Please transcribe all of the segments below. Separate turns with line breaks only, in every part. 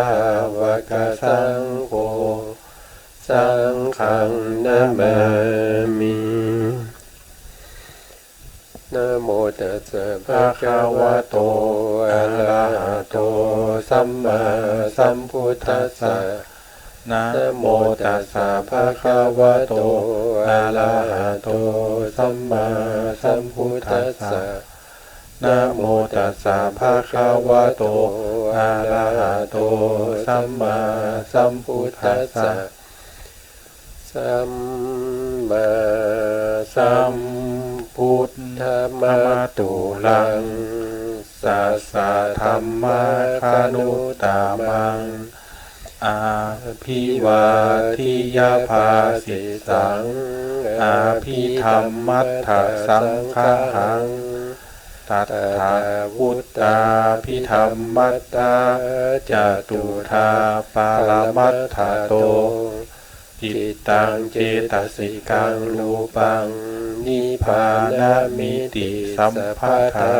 าวกสังโฆสังฆังนะมามินะโมตัสสะภะคะวะโตอะระหะโตสัมมาสัมพุทธัสสะนะโมตัสสะภะคะวะโตอะระหะโตสัมมาสัมพุทธัสสะนะโมตัสสะภะคะวะโตอะระหะโตสัมมาสัมพุทธัสสะสัมมาสัมพุทธมัตตุลังสัสสะธัมมาคานุตตมังอาภิวาทิยาภาสิสังอาภิธรรมัตถสังฆังตัตถาวุตตาภิธรรมัตตาจตุธาปารมัตถโตจิตตังเจตสิกังรูปังนิพพานามิติสัมภะทา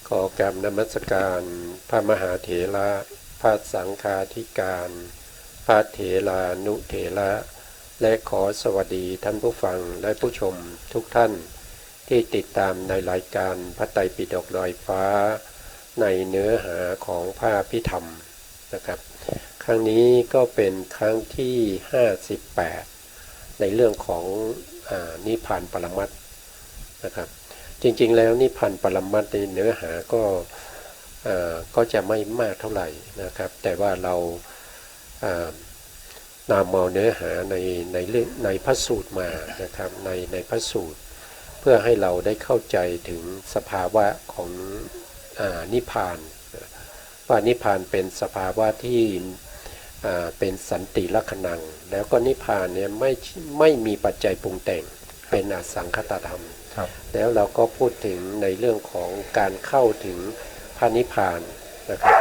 ขอกราบนมัสการพระมหาเถระพระสังฆาธิการพระเถรานุเถระและขอสวัสดีท่านผู้ฟังและผู้ชมทุกท่านที่ติดตามในรายการพระไตรปิฎกลอยฟ้าในเนื้อหาของพระพิธรรมนะครับครั้งนี้ก็เป็นครั้งที่58ในเรื่องของนิพพานปรมัตถ์นะครับจริงๆแล้วนิพพานปรมัตถ์ในเนื้อหาก็จะไม่มากเท่าไหร่นะครับแต่ว่าเรานำเอาเนื้อหาในพระสูตรมานะครับในพระสูตรเพื่อให้เราได้เข้าใจถึงสภาวะของนิพพานว่านิพพานเป็นสภาวะที่เป็นสันติลักขณังแล้วก็นิพพานเนี่ยไม่มีปัจจัยปรุงแต่งเป็นอสังคตธรรมแล้วเราก็พูดถึงในเรื่องของการเข้าถึงพระนิพพานนะครับ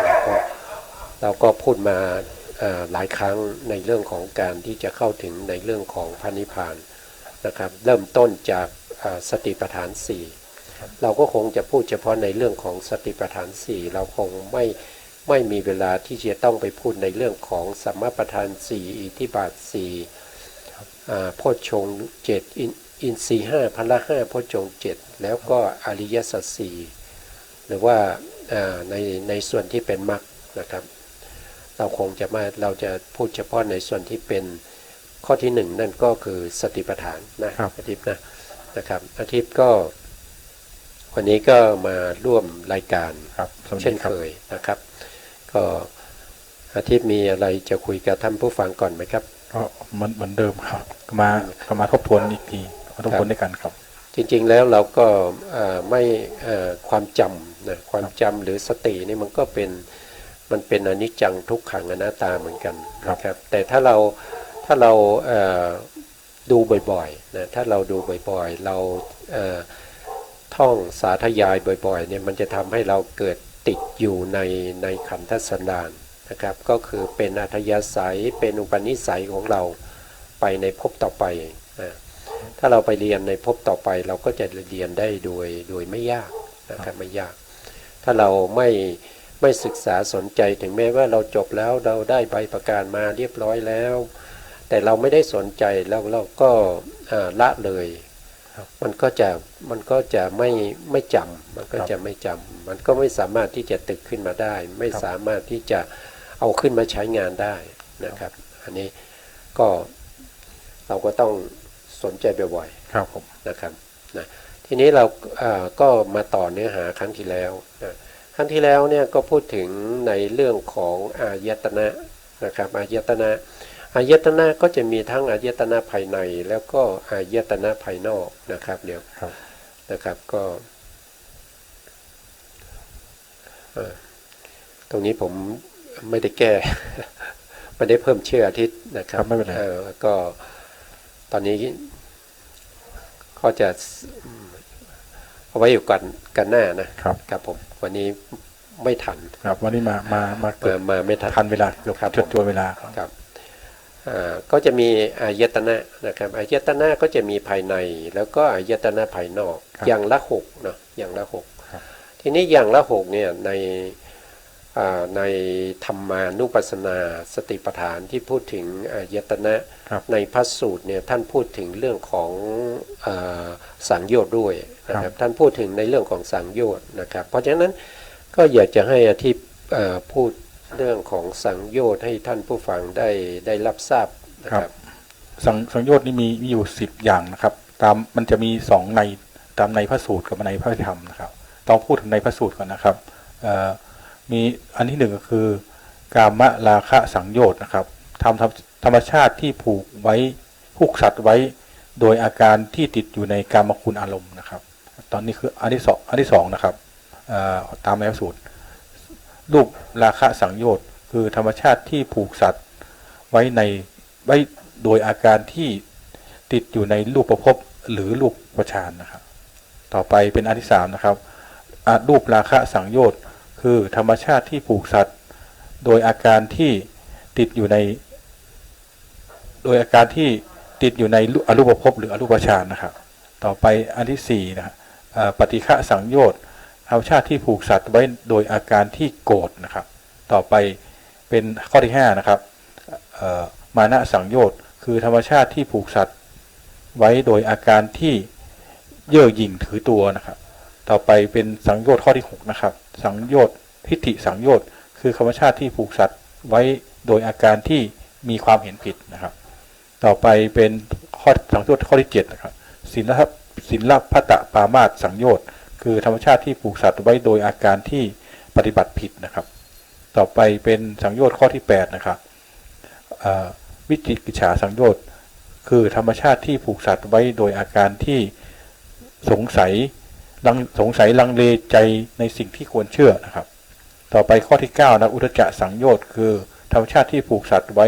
เราก็พูดมาหลายครั้งในเรื่องของการที่จะเข้าถึงในเรื่องของพระนิพพานนะครับเริ่มต้นจากสติปัฏฐาน4เราก็คงจะพูดเฉพาะในเรื่องของสติปัฏฐาน4เราคงไม่มีเวลาที่จะต้องไปพูดในเรื่องของสัมมาปัฏฐาน4อิทธิบาท4โพชฌงค์7อินทรีย์5พละ5โพชฌงค์7แล้วก็อริยสัจ4หรือว่าในส่วนที่เป็นมรรคนะครับเราจะพูดเฉพาะในส่วนที่เป็นข้อที่1นั่นก็คือสติปัฏฐานนะอาทิตย์นะครับอาทิตย์ก็วันนี้ก็มาร่วมรายการเช่นเคยนะครับก็อาทิตย์มีอะไรจะคุยกับท่านผู้ฟังก่อนไหมครับ
ก็เหมือนเดิมครับมาทบทวนอีกทีมาทบทวนด้วยกันครับ
จริงๆแล้วเราก็ไม่ความจำนะความจำหรือสตินี่มันเป็นอนิจจังทุกขังอนัตตาเหมือนกันนะครับแต่ถ้าเราดูบ่อยๆนะถ้าเราดูบ่อยๆเราท่องสาธยายบ่อยๆเนี่ยมันจะทำให้เราเกิดติดอยู่ในขันธสันดานนะครับก็คือเป็นอัธยาศัยเป็นอุปนิสัยของเราไปในภพต่อไปนะถ้าเราไปเรียนในภพต่อไปเราก็จะเรียนได้โดยไม่ยากนะครับไม่ยากถ้าเราไม่ศึกษาสนใจถึงแม้ว่าเราจบแล้วเราได้ใบประกาศมาเรียบร้อยแล้วแต่เราไม่ได้สนใจแล้วเราก็ละเลยมันก็จะไม่จำมันก็จะไม่จำมันก็ไม่สามารถที่จะตึกขึ้นมาได้ไม่สามารถที่จะเอาขึ้นมาใช้งานได้นะครับอันนี้ก็เราก็ต้องสนใจบ่อยๆครับผมนะครับนะทีนี้เราก็มาต่อเนื้อหาครั้งที่แล้วนะครั้งที่แล้วเนี่ยก็พูดถึงในเรื่องของอายตนะนะครับอายตนะก็จะมีทั้งอายตนะภายในแล้วก็อายตนะภายนอกนะครับเดี๋ยวนะครับก็ตรงนี้ผมไม่ได้แก้ไม่ได้เพิ่มชื่ออาทิตย์นะครับไม่เป็นไรก็ตอนนี้ก็จะเอาไว้อยู่กันหน้านะครับผมวันนี้ไม่ทัน
ครับวันนี้มา
ไม่ทัน
เวลาเกือบตัวเวลา
ครับก็จะมีอายตนะนะครับอายตนะก็จะมีภายในแล้วก็อายตนะภายนอกอย่างละ6เนาะอย่างละ6 ทีนี้อย่างละหกเนี่ยในธรรมานุปัสสนาสติปัฏฐานที่พูดถึงอายตนะครับในพระสูตรเนี่ยท่านพูดถึงเรื่องของสังโยชน์ด้วยนะครับท่านพูดถึงในเรื่องของสังโยชน์นะครับเพราะฉะนั้นก็อยากจะให้อธิพูดเรื่องของสังโยชน์ให้ท่านผู้ฟังได้รับทราบนะครับ
สังโยชน์นี่มีอยู่10อย่างนะครับตามมันจะมี2ในตามในพระสูตรกับในพระธรรมนะครับต้องพูดถึงในพระสูตรก่อนนะครับมีอันที่หนึ่งก็คือกามราคะสังโยชน์นะครับธรรมชาติที่ผูกสัตว์ไว้โดยอาการที่ติดอยู่ในกามคุณอารมณ์นะครับตอนนี้คืออันที่สองนะครับตามในพระสูตรรูปราคะสังโยชน์คือธรรมชาติที่ผูกสัตว์ไว้โดยอาการที่ติดอยู่ในรูปประพบหรือรูปประชานนะครับต่อไปเป็นอันที่สามนะครับรูปราคะสังโยชน์คือธรรมชาติที่ผูกสัตว์โดยอาการที่ติดอยู่ในอรูปภพหรืออรูปฌานนะครับต่อไปอันที่สี่นะปฏิฆะสังโยชน์ธรรมชาติที่ผูกสัตว์ไว้โดยอาการที่โกรธนะครับต่อไปเป็นข้อที่5นะครับมานะสังโยชน์คือธรรมชาติที่ผูกสัตว์ไว้โดยอาการที่เย่อหยิ่งถือตัวนะครับต่อไปเป็นสังโยชน์ข้อที่6นะครับสังโยชน์ทิฏฐิสังโยชน์คือธรรมชาติที่ผูกสัตว์ไว้โดยอาการที่มีความเห็นผิดนะครับต่อไปเป็นสังโยชน์ข้อที่7นะครับศีลพัตตปามาสสังโยชน์คือธรรมชาติที่ผูกสัตว์ไว้โดยอาการที่ปฏิบัติผิดนะครับต่อไปเป็นสังโยชน์ข้อที่8นะครับวิจิกิจฉาสังโยชน์คือธรรมชาติที่ผูกสัตว์ไว้โดยอาการที่สงสัยลังเลใจในสิ่งที่ควรเชื่อนะครับต่อไปข้อที่9นะอุทธัจจะสังโยชน์คือธรรมชาติที่ผูกสัตว์ไว้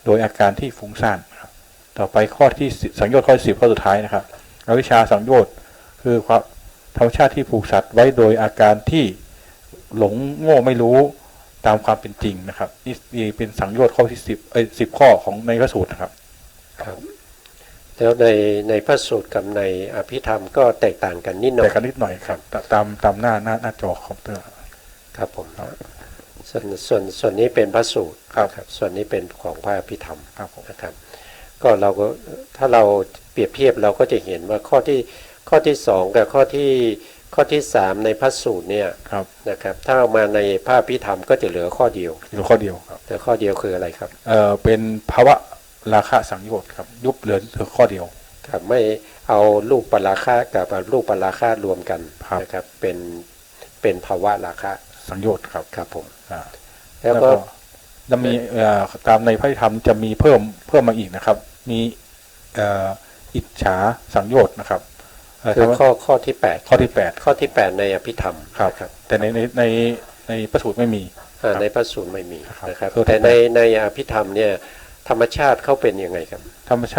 โดยอาการที่ฟุ้งซ่านนะครับต่อไปข้อที่สังโยชน์ข้อที่10ข้อสุดท้ายนะครับอวิชชาสังโยชน์คือธรรมชาติที่ผูกสัตว์ไว้โดยอาการที่หลงโง่ไม่รู้ตามความเป็นจริงนะครับนี่เป็นสังโยชน์ข้อที่10ข้อของในพระสูตรนะครับ
ครับแล้วในพระสูตรกับในอภิธรรมก็แตกต่างกันนิดหน่อย
ครับตามหน้าจอคอมพิวเตอร์
ครับผมส่วนนี้เป็นพระสูตรครับส่วนนี้เป็นของพระอภิธรรมนะครับก็ถ้าเราเปรียบเทียบเราก็จะเห็นว่าข้อที่2กับข้อที่3ในพระสูตรเนี่ยนะครับถ้าเอามาในพระอภิธรรมก็จะเหลือข้อเดียว
ครับ
แต่ข้อเดียวคืออะไรครับ
เป็นภาวะราคะสังโยชน์ครับยุบเหลือข้อเดียว
ครับไม่เอารูปปราคะกับรูปปราคะรวมกันนะครับเป็นภาวะราคะ
สังโยชน์
ครับผม
แล้วก็จะมีตามในพระธรรมจะมีเพิ่มมาอีกนะครับมีอิจฉาสังโยชน์นะครับ
คือข้อที่8ในอภิธรรม
ครับแต่ในพระสูตรไม่มี
ในพระสูตรไม่มีนะครับแต่ในอภิธรรมเนี่ยธรรมชาติเขาเป็นยังไงครับ
ธรรมช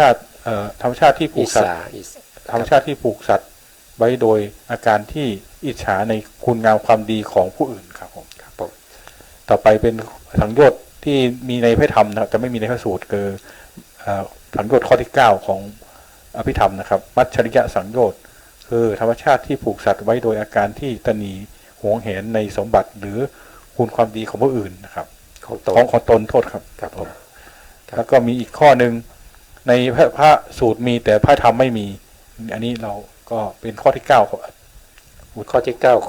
าติที่ผูกสัตว์ไว้โดยอาการที่อิจฉาในคุณงามความดีของผู้อื่นครับผมต่อไปเป็นสังโยชน์ที่มีในพระธรรมนะครับจะไม่มีในพระสูตรคือสังโยชน์ข้อที่9ของอภิธรรมนะครับมัชฌริยสังโยชน์คือธรรมชาติที่ผูกสัตว์ไว้โดยอาการที่ตนีหวงแหนในสมบัติหรือคุณความดีของผู้อื่นนะครับของตนโทษครับผมแล้วก็มีอีกข้อหนึ่งในพระสูตรมีแต่พระธรรมไม่มีอันนี้เราก็เป็นข้อที่9
ข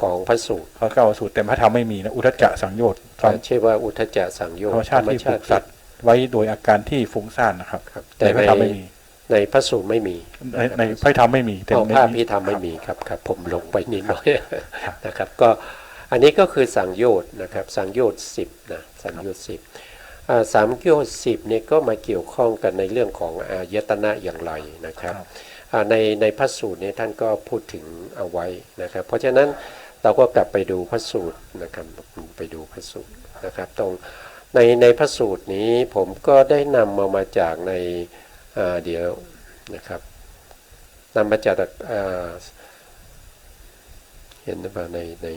องพระสูตร
ข้อ9สูตรแต่พระธรรมไม่มีนะอุทธัจจะสังโยชน์
ชื่อว่าอุทธัจจะสังโยชน์
ธรรมชาติที่ผูกสัตว์ไว้โดยอาการที่ฟุ้งซ่านนะครับ
แต่พระธรรมไม่มีในพระสูตรไม่มี
ในพระธรรมไม่มี
แต่ในพระอภิธรรมไม่มีครับผมลงไปนิดหน่อยนะครับก็อันนี้ก็คือสังโยชน์นะครับสังโยชน์10นะสังโยชน์10สังโยชน์10เนี่ยก็มาเกี่ยวข้องกันในเรื่องของอายตนะอย่างไรนะครับในพระสูตรเนี่ยท่านก็พูดถึงเอาไว้นะครับเพราะฉะนั้นเราก็กลับไปดูพระสูตรนะครับไปดูพระสูตรนะครับตรงในพระสูตรนี้ผมก็ได้นำมาจากในเดี๋ยวนะครับนำมาจากเห็นหรือเปล่าใน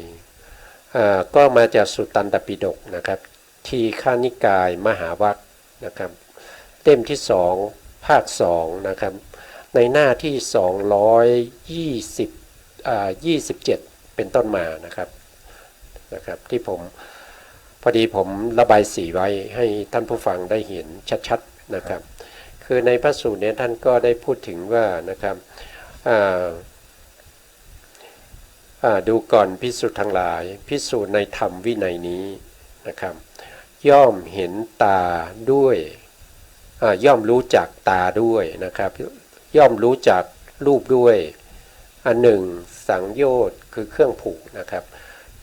ก็มาจากสุตตันตปิฎกนะครับทีฆานิกายมหาวรรคนะครับเล่มที่2ภาค2นะครับในหน้าที่227เป็นต้นมานะครับ นะครับที่ผมพอดีผมระบายสีไว้ให้ท่านผู้ฟังได้เห็นชัดๆนะครับคือในพระสูตรนี้ท่านก็ได้พูดถึงว่านะครับดูก่อนภิกษุทั้งหลายภิกษุในธรรมวินัยนี้นะครับย่อมเห็นตาด้วยย่อมรู้จักตาด้วยนะครับย่อมรู้จักรูปด้วยอันหนึ่งสังโยชน์คือเครื่องผูกนะครับ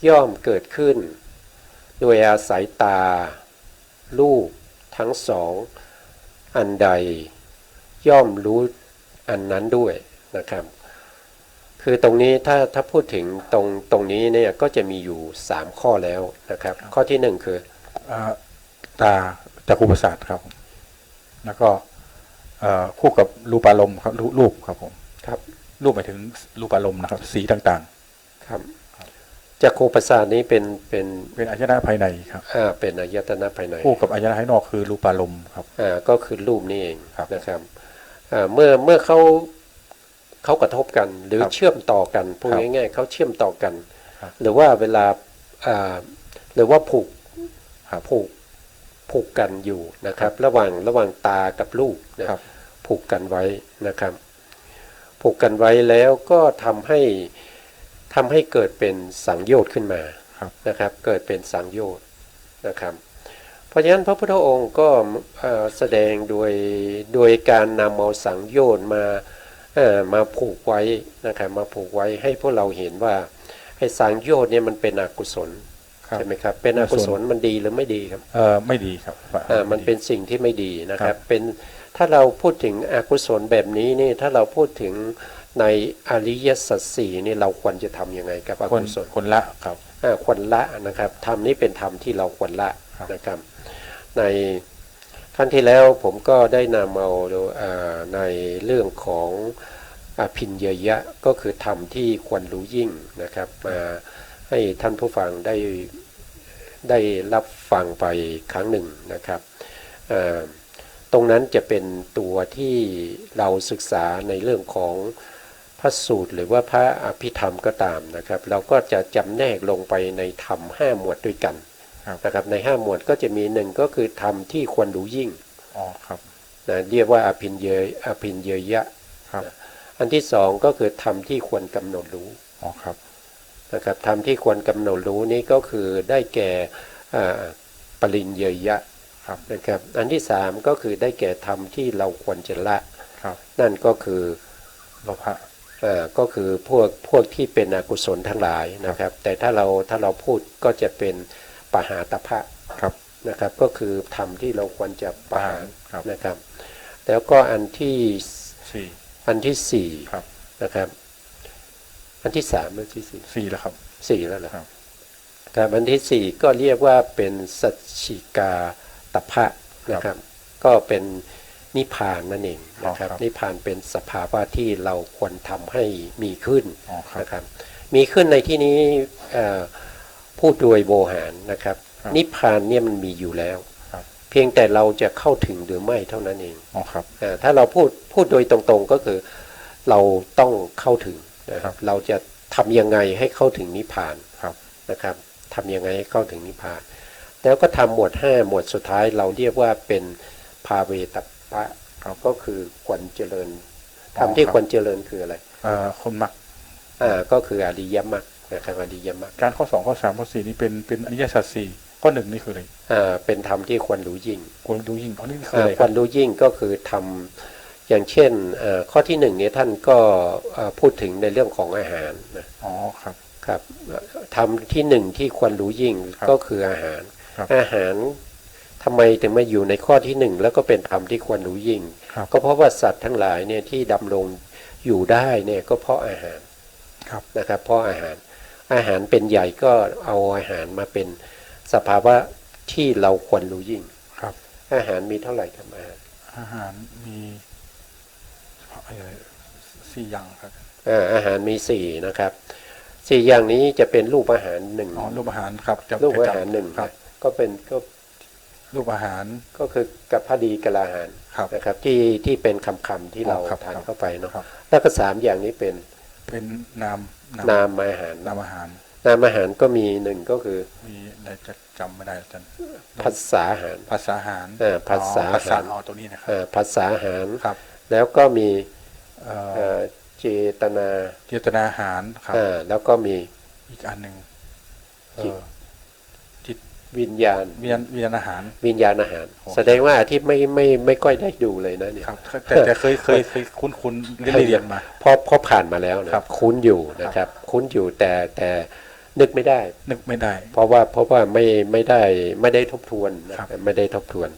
ย่อมเกิดขึ้นโดยอาศัยตารูปทั้งสองอันใดย่อมรู้อันนั้นด้วยนะครับคือตรงนี้ถ้าพูดถึงตรงนี้เนี่ยก็จะมีอยู่3ข้อแล้วนะครับข้อที่1คือ
ตาจักขุประสาทครับแล้วก็คู่กับรูปารมณ์ครับรูปครับผม
ครับ
รูปหมายถึงรูปารมณ์นะครับสีต่าง
ๆครับจักขุประสาทนี้เป็น
อายตนะภายในครับ
เป็นอายตนะภายใน
คู่กับอายตนะภายนอกคือรูปารมณ์ครับ
ก็คือรูปนี่เองนะครับเมื่อเขากระทบกันหรือเชื่อมต่อกันพูดง่ายๆเขาเชื่อมต่อกันหรือว่าเวลาหรือว่าผูกกันอยู่นะครับระหว่างตากับรูปนะผูกกันไว้นะครับผูกกันไว้แล้วก็ทำให้เกิดเป็นสังโยชน์ขึ้นมานะครับเกิดเป็นสังโยชน์นะครับเพราะฉะนั้นพระพุทธองค์ก็แสดงโดยการนำเอาสังโยชน์มาผูกไว้นะครับมาผูกไว้ให้พวกเราเห็นว่าไอ้สังโยชน์เนี่ยมันเป็นอกุศลใช่ไหมครับเป็นอกุศลมันดีหรือไม่ดีครับ
ไม่ดีครับ
มันเป็นสิ่งที่ไม่ดีนะครับเป็นถ้าเราพูดถึงอกุศลแบบนี้นี่ถ้าเราพูดถึงในอริยสัจสี่นี่เราควรจะทำยังไงกับอกุศล
ควรละครับ
ควรละนะครับธรรมนี้เป็นธรรมที่เราควรละนะครับในขั้นที่แล้วผมก็ได้นำเอาในเรื่องของอภินญยะก็คือธรรมที่ควรรู้ยิ่งนะครับมาให้ท่านผู้ฟังได้รับฟังไปครั้งหนึ่งนะครับตรงนั้นจะเป็นตัวที่เราศึกษาในเรื่องของพระสูตรหรือว่าพระอภิธรรมก็ตามนะครับเราก็จะจำแนกลงไปในธรรม5หมวดด้วยกันนะครับใน5หมวดก็จะมี1ก็คือธรรมที่ควรรู้ยิ่งนะเรียกว่าอภินญยะอันที่2ก็คือธรรมที่ควรกำหนดรู้นะครับธรรมที่ควรกำหนดรู้นี้ก็คือได้แก่ปริญญยะนะครับอันที่3ก็คือได้แก่ธรรมที่เราควรจะละนั่นก็คือ
โลภะ
ก็คือพวกที่เป็นอกุศลทั้งหลายนะครับแต่ถ้าเราพูดก็จะเป็นปหาตภะนะครับก็คือธรรมที่เราควรจะปหานะครับแล้วก็อันที่4นะครับอันที่3อันที่
4แล้วครับ
4แล้วเหรอครับอันที่4ก็เรียกว่าเป็นสัจฉิกาตภะนะครับก็เป็นนิพพานนั่นเองนะครับนิพพานเป็นสภาวะที่เราควรทำให้มีขึ้นนะครับมีขึ้นในที่นี้พูดโดยโวหารนะครับนิพพานเนี่ยมันมีอยู่แล้วเพียงแต่เราจะเข้าถึงหรือไม่เท่านั้นเองถ้าเราพูดโดยตรงๆก็คือเราต้องเข้าถึงนะครับเราจะทำยังไงให้เข้าถึงนิพพานนะครับทำยังไงให้เข้าถึงนิพพานแล้วก็ทำหมวด5หมวดสุดท้ายเราเรียกว่าเป็นภาเวตปะก็คือควรเจริญทำที่ควรเจริญคืออะไร
คนมรรค
ก็คืออริยมรรคนะครับอริยมรรค
การข้อ2ข้อ3ข้อ4นี่เป็นอริยสัจ4ข้อ1นี่คืออะไร
เป็นธรรมที่ควรรู้ยิ่ง
ควรรู้ยิ่งนี่คืออะไร
ควรรู้ยิ่งก็คือทำอย่างเช่นข้อที่1เนี่ยท่านก็พูดถึงในเรื่องของอาหารนะครับธรรมที่1ที่ควรรู้ยิ่งก็คืออาหารทำไมถึงมาอยู่ในข้อที่1แล้วก็เป็นธรรมที่ควรรู้ยิ่งก็เพราะว่าสัตว์ทั้งหลายเนี่ยที่ดำรงอยู่ได้เนี่ยก็เพราะอาหารนะครับเพราะอาหารเป็นใหญ่ก็เอาอาหารมาเป็นสภาวะที่เราควรรู้ยิ่งอาหารมีเท่าไหร่ครับ
อาหารมี4อย่างครับ
อาหารมี4นะครับ4อย่างนี้จะเป็นรูปอาหาร1
รูปอาหารครับ
รูปอาหาร1ก็เป็นก็
รูปอาหาร
ก็คือกับพอดีกะลาอาหารนะครับที่เป็นคำที่เราทานเข้าไปเนาะแล้วก็3อย่างนี้เป็น
นาม
อาหาร นามอาหารก็มีหนึ่งก็คือ
มีอะไรจะจำไม่ได้อาจารย์
ผัสสะอาหาร
ภาษาอาหาร
ผัสสะ
ภา
อา
ษา
หาร
ตัวนี้นะครับ
ผัสสะอาหาร
ครับ
แล้วก็มี
เอ่อ
เจตนา
เจตนาอาหารครับ
แล้วก็มี
อีกอันหนึ่ง
จิต
จิต
วิญญาณ
วิญญาณอาหาร
วิญญาณอาหาร
โอ้
แสดงว่าอาทิตย์ไม่ค่อยได้ดูเลยนะเนี่ย
ครับแต่เคยคุ้นเรียนมา
เพราะผ่านมาแล้วนะครับ คุ้นอยู่นะครับ คุ้นอยู่แต่นึกไม่ได้
นึกไม่ได้
เพราะว่าไม่ได้ทบทวนนะครับ ไม่ได้ทบทวน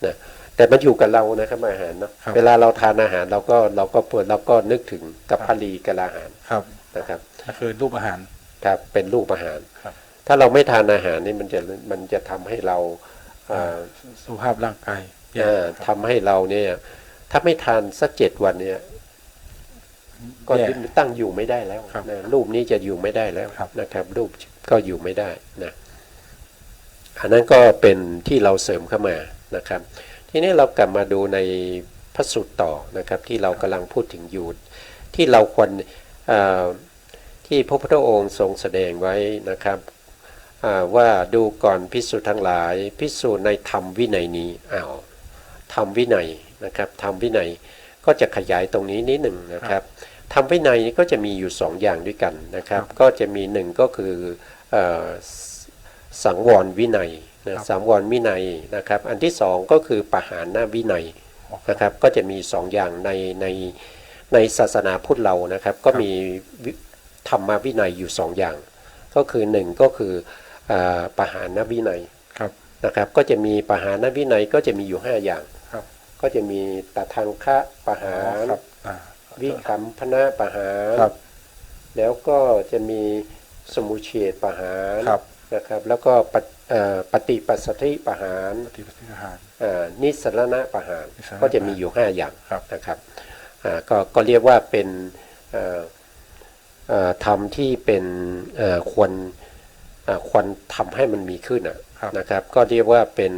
นะแต่มันอยู่กับเรานะครับอาหารเนาะ
ครับ
เวลาเราทานอาหารเราก็นึกถึงกับพลีกับอาหาร
ครับ
นะครับ
ก็คือรูปอาหาร
ครับเป็นรูปอาหาร
ครับ
ถ้าเราไม่ทานอาหารนี่มันจะทำให้เราอ่า
สุขภาพร่างกายแย่
ทำให้เราเนี่ยถ้าไม่ทานสัก7 วันเนี่ยก็
แย่
ตั้งอยู่ไม่ได้แล้ว
ครับ
นะรูปนี้จะอยู่ไม่ได้แล้ว
ครับ
นะครับ รูปก็อยู่ไม่ได้นะอันนั้นก็เป็นที่เราเสริมเข้ามานะครับ ทีนี้เรากลับมาดูในพระสูตรต่อนะครับ ที่เรากำลังพูดถึงอยู่ที่เราควรที่พระพุทธองค์ทรงแสดงไว้นะครับว่าดูก่อนภิกษุทั้งหลายภิกษุในธรรมวินัยนี้ธรรมวินัยนะครับธรรมวินัยก็จะขยายตรงนี้นิดหนึ่งนะครับธรรมวินัยนี้ก็จะมีอยู่2 อย่างด้วยกันนะครับ ก็จะมีหนึ่งก็คือสังวรวินัยนะสังวรวินัยนะครับ อันที่2ก็คือปหานะวินัยนะครับ ก็จะมี2 อย่างในศาสนาพุทธเรานะครับ ก็มีธรรมวินัยอยู่2 อย่าง ก็คือ1ก็คือปหานะวินัย
ครับ
นะครับ ก็จะมีปหานะวินัยก็จะมีอยู่5 อย่าง
ครับ
ก็จะมีตทังคะปหาร
ครับ
วิคัมพนะปหาร
ครับ
แล้วก็จะมีสมุเฉดปหาร
ครับ
นะครับ แล้วก็ปฏิปัสสธิปหาร
ปฏิบัติอาหาร
นิสรณะปหาร
นิสรณะ
ก็จะมีอยู่5 อย่าง
ครับ
นะครับก็เรียกว่าเป็นธรรมที่เป็นควรทำให้มันมีขึ้น
ครับ
นะครับ ก็เรียกว่าเป็น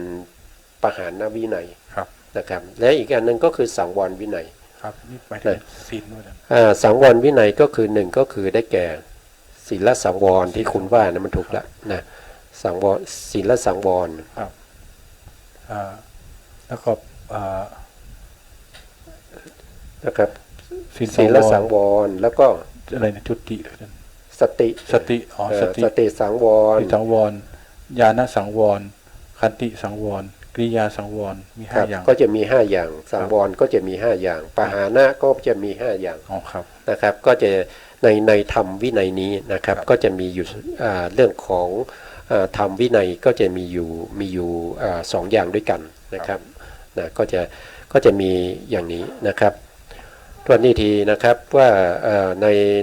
ปหานวินัย
ครับ
นะครับ และอีกอันหนึงก็คือสังวรวินัย
ครับนี่หมายถึงศีลด้วยนะ
สังวรวินัยก็คือ1ก็คือได้แก่ศีลสังวรที่คุณว่านะมันถูกแล้วนะสังวรศีลสังวร
ครับแล้วก็
นะครับ
ศีล
ศีลสังวรแล้วก็
อะไรนะจุติหรือ
สติ
สติอ๋อสติ
สติสังวร
สติสังวรญาณสังวรขันติสังวรกริยาสังวรมี
ครับ
5 อย่าง
ก็จะมี5 อย่างสังวรก็จะมี5 อย่างปหานะก็จะมี5 อย่าง
อ๋อครับ
นะครับ ก็จะในธรรมวินัยนี้นะครับ ก็จะมีอยู่เรื่องของธรรมวินัยก็จะมีอยู่2 อย่างด้วยกันนะครับนะก็จะมีอย่างนี้นะครับตัวนี้ทีนะครับว่า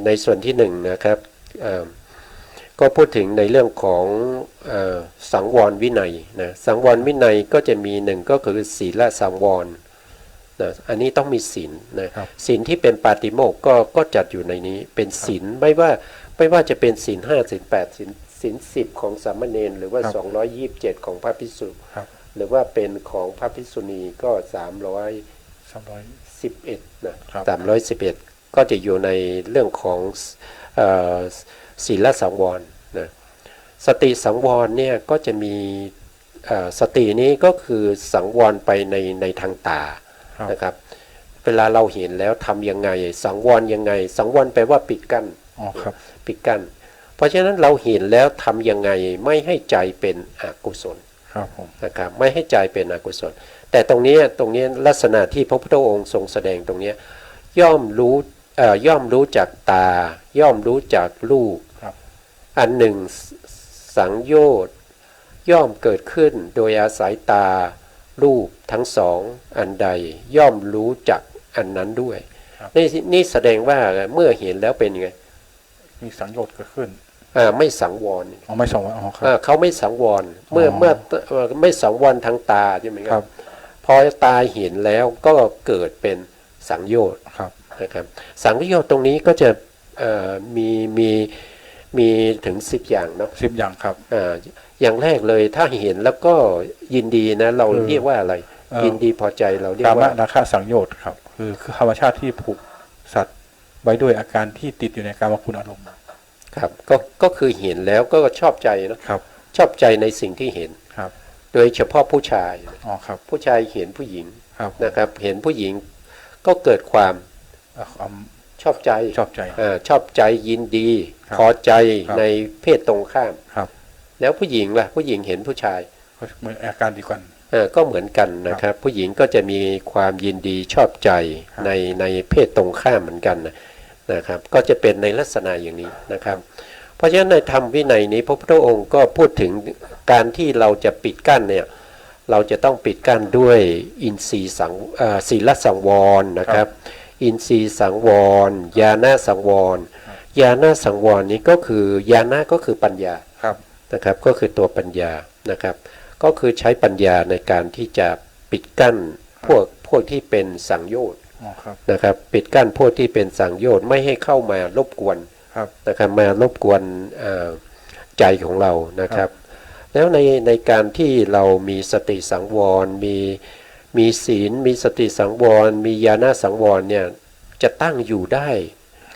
ในส่วนที่1นะครับก็พูดถึงในเรื่องของสังวรวินัยนะสังวรวินัยก็จะมี1ก็คือศีลสังวรนะอันนี้ต้องมีศีลนะครับ ศีลที่เป็นปาติโมกข์ก็จัดอยู่ในนี้เป็นศีลไม่ว่าจะเป็นศีล5ศีล8ศีล10ของสามเณรหรือว่า227ของพระภิกษุ
ครับ
หรือว่าเป็นของพระภิกษุณีก็311
300
นะครับ311ก็จะอยู่ในเรื่องของศีลสังวรนะสติสังวรเนี่ยก็จะมีสตินี้ก็คือสังวรไปในทางตา
ครับ
นะครับเวลาเราเห็นแล้วทำยังไงสังวรยังไงสังวรแปลว่าปิดกั้น
อ๋อครับ
ปิดกั้นเพราะฉะนั้นเราเห็นแล้วทำยังไงไม่ให้ใจเป็นอกุศล
ครับผม
นะครับไม่ให้ใจเป็นอกุศลแต่ตรงนี้ลักษณะที่พระพุทธองค์ทรงแสดงตรงนี้ย่อมรู้จากตาย่อมรู้จากรูป
ครับ
อันหนึ่งสังโยชน์ย่อมเกิดขึ้นโดยอาศัยตารูปทั้ง2อันใดย่อมรู้จักอันนั้นด้วย
ครับ
นี่แสดงว่าเมื่อเห็นแล้วเป็นไง
มีสังโยชน์เกิดขึ้น
ไม่สังวร
อ๋อไม่สองวันอ๋อครับ
เขาไม่สังวรเมื่อไม่สังวรทางตาใช่ไหมค
ครั
รับ บพอตาเห็นแล้วก็เกิดเป็นสังโยชน์
ครับ
นะครับสังโยชน์ตรงนี้ก็จะมีถึง10 อย่างเนาะ
10 อย่างครับ
อย่างแรกเลยถ้าเห็นแล้วก็ยินดีนะเราเรียกว่าอะไร ยินดีพอใจเราเรีย
กาก ม
ว่า
ราคะสังโยชน์ครับคือธรรมชาติที่ผูกสัตว์ไว้ด้วยอาการที่ติดอยู่ในกามคุณอารมณ์
ครับก็คือเห็นแล้วก็ชอบใจนะครับ ชอบใจในสิ่งที่เห็น
ครับ
โดยเฉพาะผู้ชาย
อ๋อครับ
ผู้ชายเห็นผู้หญิง
ครับ
นะครับ เห็นผู้หญิงก็เกิดความ
ความ
ชอบใจ
ชอบใจ
ชอบใจยินดี
ครับ
พอใจ
ครับ
ในเพศตรงข้าม
ครับ
แล้วผู้หญิงล่ะผู้หญิงเห็นผู้ชาย
ก็เหมือนอาการเดียวกัน
ก็เหมือนกันนะครับ ผู้หญิงก็จะมีความยินดีชอบใจ
ครับ
ในเพศตรงข้ามเหมือนกันนะครับ ก็จะเป็นในลักษณะอย่างนี้นะครับ เพราะฉะนั้นในธรรมวินัยนี้พระพุทธองค์ก็พูดถึงการที่เราจะปิดกั้นเนี่ยเราจะต้องปิดกั้นด้วยอินทรีย์ศีลสังวรนะครับ อินทรีย์สังวรญาณสังวรญาณสังวรนี้ก็คือญาณก็คือปัญญา
ครับ
นะครับก็คือตัวปัญญานะครับก็คือใช้ปัญญาในการที่จะปิดกั้นพวกที่เป็นสังโยชน์
อ๋อครับ
นะครับปิดกั้นพวกที่เป็นสังโยชน์ไม่ให้เข้ามารบกวน
ครับ
นะครับมารบกวนใจของเรานะครับ แล้วในการที่เรามีสติสังวรมีศีลมีสติสังวรมีญาณสังวรเนี่ยจะตั้งอยู่ได้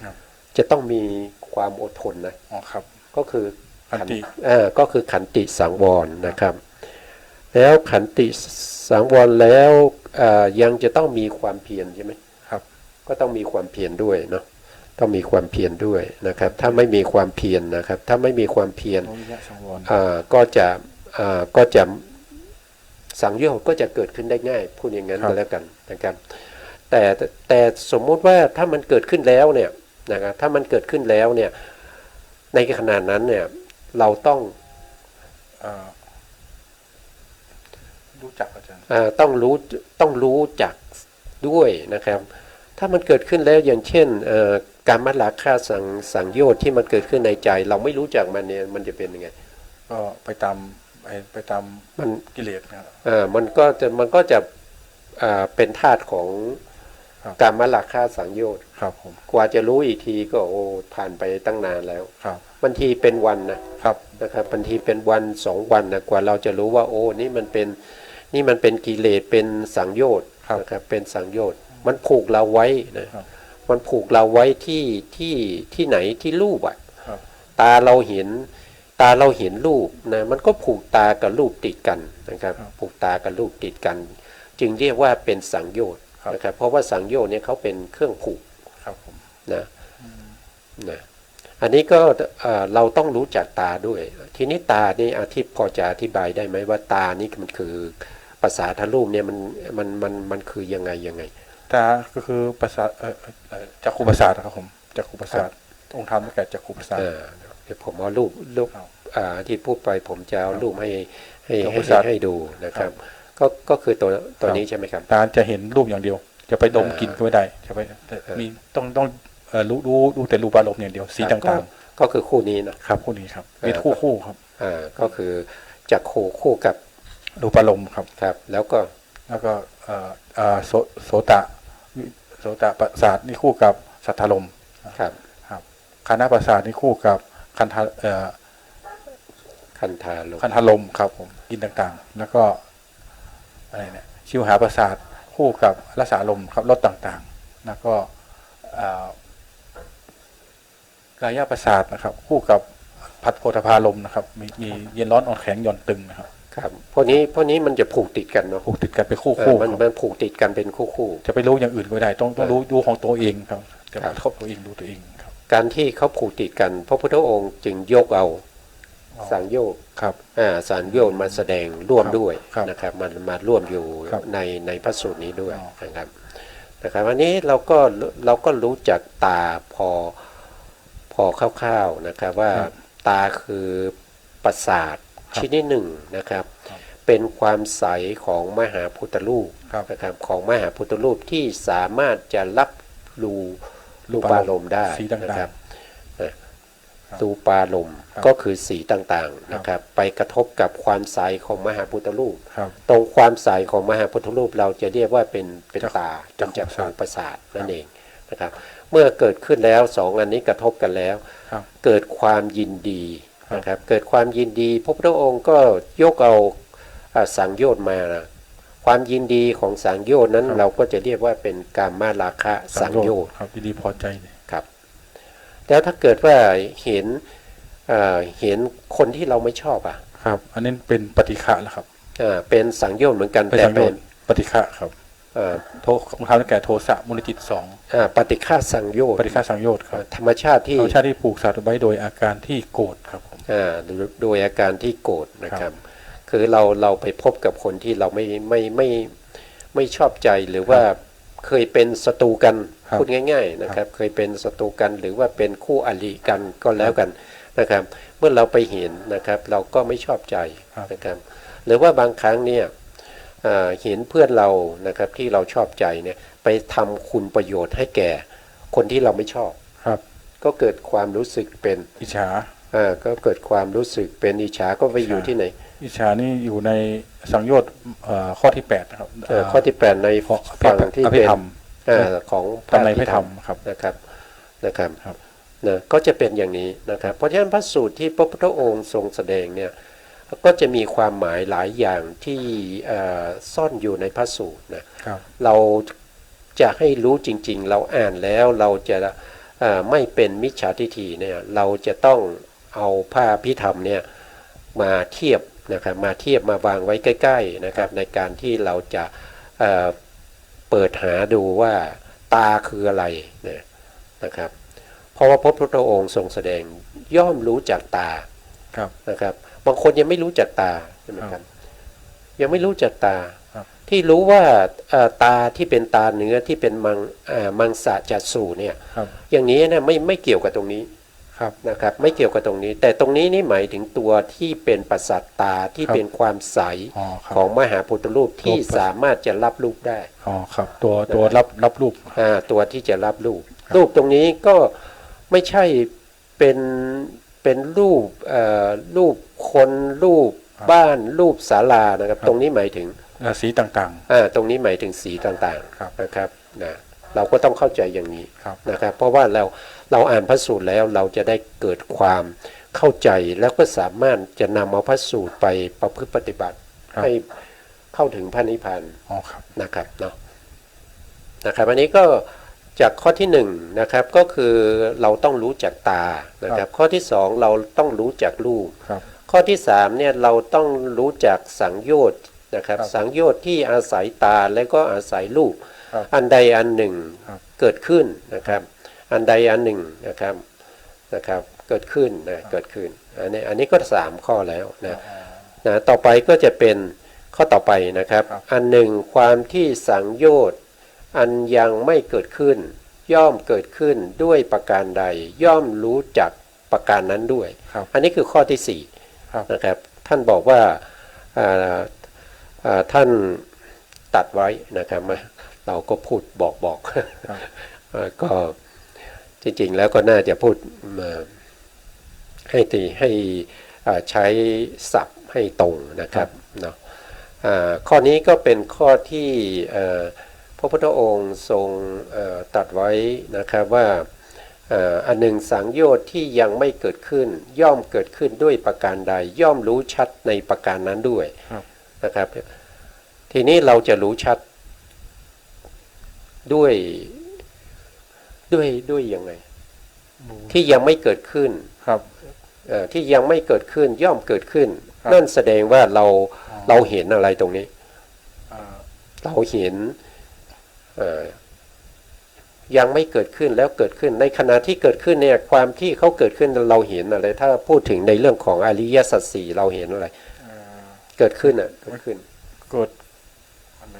ครับ
จะต้องมีความอดทนนะ
อ๋อครับ
ก็คือ
ขันติ
ก็คือขันติสังวรนะครับ แล้วขันติสังวรแล้วยังจะต้องมีความเพียรใช่ไหม
ครับ
ก็ต้องมีความเพียรด้วยเนาะต้องมีความเพียรด้วยนะครับ ถ้าไม่มีความเพียรนะครับ ถ้าไม่มีความเพียร
โนริยะสังวร
ก็จะสังโยชน์ก็จะเกิดขึ้นได้ง่ายพูดอย่างนั้น
ครับ
ก็แล้วกันนะครับ แต่สมมุติว่าถ้ามันเกิดขึ้นแล้วเนี่ยนะครับถ้ามันเกิดขึ้นแล้วเนี่ยในขณะนั้นเนี่ยเราต้อง
รู้จักอาจารย์
ต้องรู้จักด้วยนะครับ ถ้ามันเกิดขึ้นแล้วอย่างเช่นการมัดราคาสังโยชน์ที่มันเกิดขึ้นในใจ เราไม่รู้จักมันเนี่ยมันจะเป็นยังไง
ก็ไปตาม
มัน
กิเลสนะครับ
มันก็จะเป็นธาตุของ
ครับ
การมัดราคาสังโยชน์
ครับผม
กว่าจะรู้อีกทีก็ผ่านไปตั้งนานแล้ว
ครับ
บางทีเป็นวันนะครับ นะครับบางทีเป็นวัน2 วันนะกว่าเราจะรู้ว่าโอ้นี่มันเป็นกิเลสเป็นสังโยชน์
ครับ
นะครับเป็นสังโยชน์มันผูกเราไว้นะครับ มันผูกเราไว้ที่ไหนที่รูปอ่ะ
ครับ
ตาเราเห็นรูปนะมันก็ผูกตากับรูปติดกันนะครับ
ครับ
ผูกตากับรูปติดกัน จึงเรียกว่าเป็นสังโยชน์
ครับ
นะครับเพราะว่าสังโยชน์เนี่ยเขาเป็นเครื่องผูก
ครับผม
นะอันนี้ก็เราต้องรู้จักตาด้วย ทีนี้ตานี่ที่พอจะอธิบายได้ไหมว่าตานี่มันคือภาษาทรูปเนี่ยมันคือยังไง
ตาก็คือประสาทจักขุประสาทนะครับผมจักขุประสาทองค์ธรรมได้แก่จักขุประสาท
เดี๋ยวผมเอารูป
ครับ
ที่พูดไปผมจะเอารูปให้
ครับประสาท
ให้ดูนะครับ
ครับ
ก็คือตัว
ครับ
นี้ใช่ไหมครับ
ตาจะเห็นรูปอย่างเดียว จะไปดมกลิ่นก็ไม่ได้จะไปมีต้องรู้แต่รูปอารมณ์อย่างเดียวสีต่าง
ก็คือคู่นี้นะ
ๆครับคู่นี้ครับ
เออ
มีคู่ครับ
ก็คือจักคู่กับ
รูปอารมณ์ครับ
ครับ แล้วก็
แล้วก็โสตประสาทนี่คู่กับสัทธารมณ์
ครับ
ครับคานาประสาทนี่คู่กับคันธา
คันธาลม
คันธารมณ์ครับผมกินต่างๆ แล้วก็อะไรเนี่ยชิวหาประสาทคู่กับรสารมณ์ครับรสต่างๆ แล้วก็กายประสาทนะครับ คู่กับพัดโพธพารมณ์นะครับมีเย็นร้อนอ่อนแข็งหย่อนตึงนะครับ
ครับพวกนี้มันจะผูกติดกันเนาะ
ผูกติดกันเป็นคู่
มันผูกติดกันเป็นคู่
จะไปรู้อย่างอื่นก็ไม่ได้ต้องรู้ของตัวเองครับจะ
ครับ
เข้าตัวเองดูตัวเองครับ
การที่เขาผูกติดกันพระพุทธองค์จึงยกเอาสังโยชน์
ครับ
สังโยชน์มาแสดงร่วมด้วย
ครับ
นะครับมันมาร่วมอยู่
ครับ
ในพระสูตรนี้ด้วย
อ๋อ
นะครับวันนี้เราก็รู้จักตาพอคร่าวๆนะครับว่าตาคือประสาทชนิดหนึ่งนะครับ เป็นความใสของมหาพุทธรูป
ครับ
นะครับของมหาพุทธรูปที่สามารถจะรับรู้รูปารมณ์ได้
สีต่างๆ
นะครับ
ครับ
รูปารมณ์
ครับ
ก็คือสีต่างๆนะครับไปกระทบกับความใสของมหาพุทธรูป
ครับ
ตรงความใสของมหาพุทธรูปเราจะเรียกว่าเป็นตา
จั
เป็น
กขุ
จัก
ประ
ขุ
สาท
ประสาทนั่นเองนะครับ เมื่อเกิดขึ้นแล้ว2 อันนี้กระทบกันแล้ว
ครับ
เกิดความยินดี
ครับ
นะครับเกิดความยินดีพระพุทธองค์ก็ยกเอาสังโยชน์มานะความยินดีของสังโยชน์นั้นเราก็จะเรียกว่าเป็นกามมาราคะสังโยชน์
ครับดีๆพอใจเนี่ย
ครับ แล้วถ้าเกิดว่าเห็นเห็นคนที่เราไม่ชอบ
ครับ อันนี้เป็นปฏิฆะแล้วครับ
เป็นสังโยชน์เหมือนกัน
แต่เป็นปฏิฆะครับโทของเขาแก่โทสะมูลจิตสอง
ปฏิฆะสังโยชน์
ปฏิฆะสังโยชน์ครับ
ธรรมชาติที่
ผูกสัตว์ไว้โดยอาการที่โกรธครับ
โดยอาการที่โกรธนะครับคือเราไปพบกับคนที่เราไม่ชอบใจหรือว่าเคยเป็นศัตรูกันพูดง่ายๆนะครับเคยเป็นศัตรูกันหรือว่าเป็นคู่อริกันก็แล้วกันนะครับเมื่อเราไปเห็นนะครับเราก็ไม่ชอบใจนะครับหรือว่าบางครั้งเนี่ยเห็นเพื่อนเรานะครับที่เราชอบใจเนี่ยไปทำคุณประโยชน์ให้แก่คนที่เราไม่ชอบ
ครับ
ก็เกิดความรู้สึกเป็น
อิจฉา
ก็เกิดความรู้สึกเป็นอิจฉาก็ไปอยู่ที่ไหน
อิจฉานี่อยู่ในสังโยชน์ข้อที่8นะครับ
ข้อที่8ในฝั่งที่เป็นของ
พระในพระธรรมครับ
นะครับนะก็จะเป็นอย่างนี้นะครับเพราะฉะนั้นพระสูตรที่พระพุทธองค์ทรงแสดงเนี่ยก็จะมีความหมายหลายอย่างที่ซ่อนอยู่ในพระสูตรนะเราจะให้รู้จริงๆเราอ่านแล้วเราจะไม่เป็นมิจฉาทิฏฐิเนี่ยเราจะต้องเอาพระอภิธรรมเนี่ยมาเทียบนะครับมาวางไว้ใกล้ๆนะครับในการที่เราจะเปิดหาดูว่าตาคืออะไรนะครับเพราะว่าพระพุทธองค์ทรงแสดงย่อมรู้จักตานะครับบางคนยังไม่รู้จักตาใช่ไหมครับยังไม่รู้จักตาที่รู้ว่าตาที่เป็นตาเนื้อที่เป็นมังสะจักษุเนี่ยอย่างนี้นะไม่เกี่ยวกับตรงนี้นะครับไม่เกี่ยวกับตรงนี้แต่ตรงนี้นี่หมายถึงตัวที่เป็นประสาทตาที่เป็นความใสของมหาพุทธรูปที่สามารถจะรับรูปได้
ครับตัวรับรูป
ตัวที่จะรับรูปตรงนี้ก็ไม่ใช่เป็นรูปคนรูปบ้านรูปศาลานะครับตรงนี้หมายถึง
สีต่าง
ๆตรงนี้หมายถึงสีต่างๆนะครับนะเราก็ต้องเข้าใจอย่างนี้นะครับเพราะว่าเราอ่านพระสูตรแล้วเราจะได้เกิดความเข้าใจแล้วก็สามารถจะนำเอาพระสูตรไปประพฤติปฏิบัติให้เข้าถึงพระนิพพานนะครับเนาะนะครับอันนี้ก็จากข้อที่1นะครับก็คือเราต้องรู้จักตานะครับข้อที่2เราต้องรู้จักรูปข้อที่3เนี่ยเราต้องรู้จักสังโยชน์นะครับสังโยชน์ที่อาศัยตาและก็อาศัยรูปอันใดอันหนึ่งเกิดขึ้นนะครับอันใดอันหนึ่งนะครับเกิดขึ้นอันนี้ก็3ข้อแล้วนะต่อไปก็จะเป็นข้อต่อไปนะครับอันหนึ่งความที่สังโยชน์อันยังไม่เกิดขึ้นย่อมเกิดขึ้นด้วยประการใดย่อมรู้จักประการนั้นด้วยอันนี้คือข้อที่4นะครับท่านบอกว่าท่านตัดไว้นะครับเราก็พูดบอกก็จริงๆแล้วก็น่าจะพูดให้ใช้ศัพท์ให้ตรงนะครับเนาะข้อนี้ก็เป็นข้อที่พระพุทธองค์ทรงตรัสไว้นะครับว่าอันหนึ่งสังโยชน์ที่ยังไม่เกิดขึ้นย่อมเกิดขึ้นด้วยประการใดย่อมรู้ชัดในประการนั้นด้วยนะครับทีนี้เราจะรู้ชัดด้วยยังไงที่ยังไม่เกิดขึ้นที่ยังไม่เกิดขึ้นย่อมเกิดขึ้นนั่นแสดงว่าเราเห็นอะไรตรงนี้เราเห็นยังไม่เกิดขึ้นแล้วเกิดขึ้นในขณะที่เกิดขึ้นเนี่ยความที่เขาเกิดขึ้นเราเห็นอะไรถ้าพูดถึงในเรื่องของอริยสัจสี่เราเห็นอะไรเกิดขึ้นเกิดขึ้น
เกิดอะไร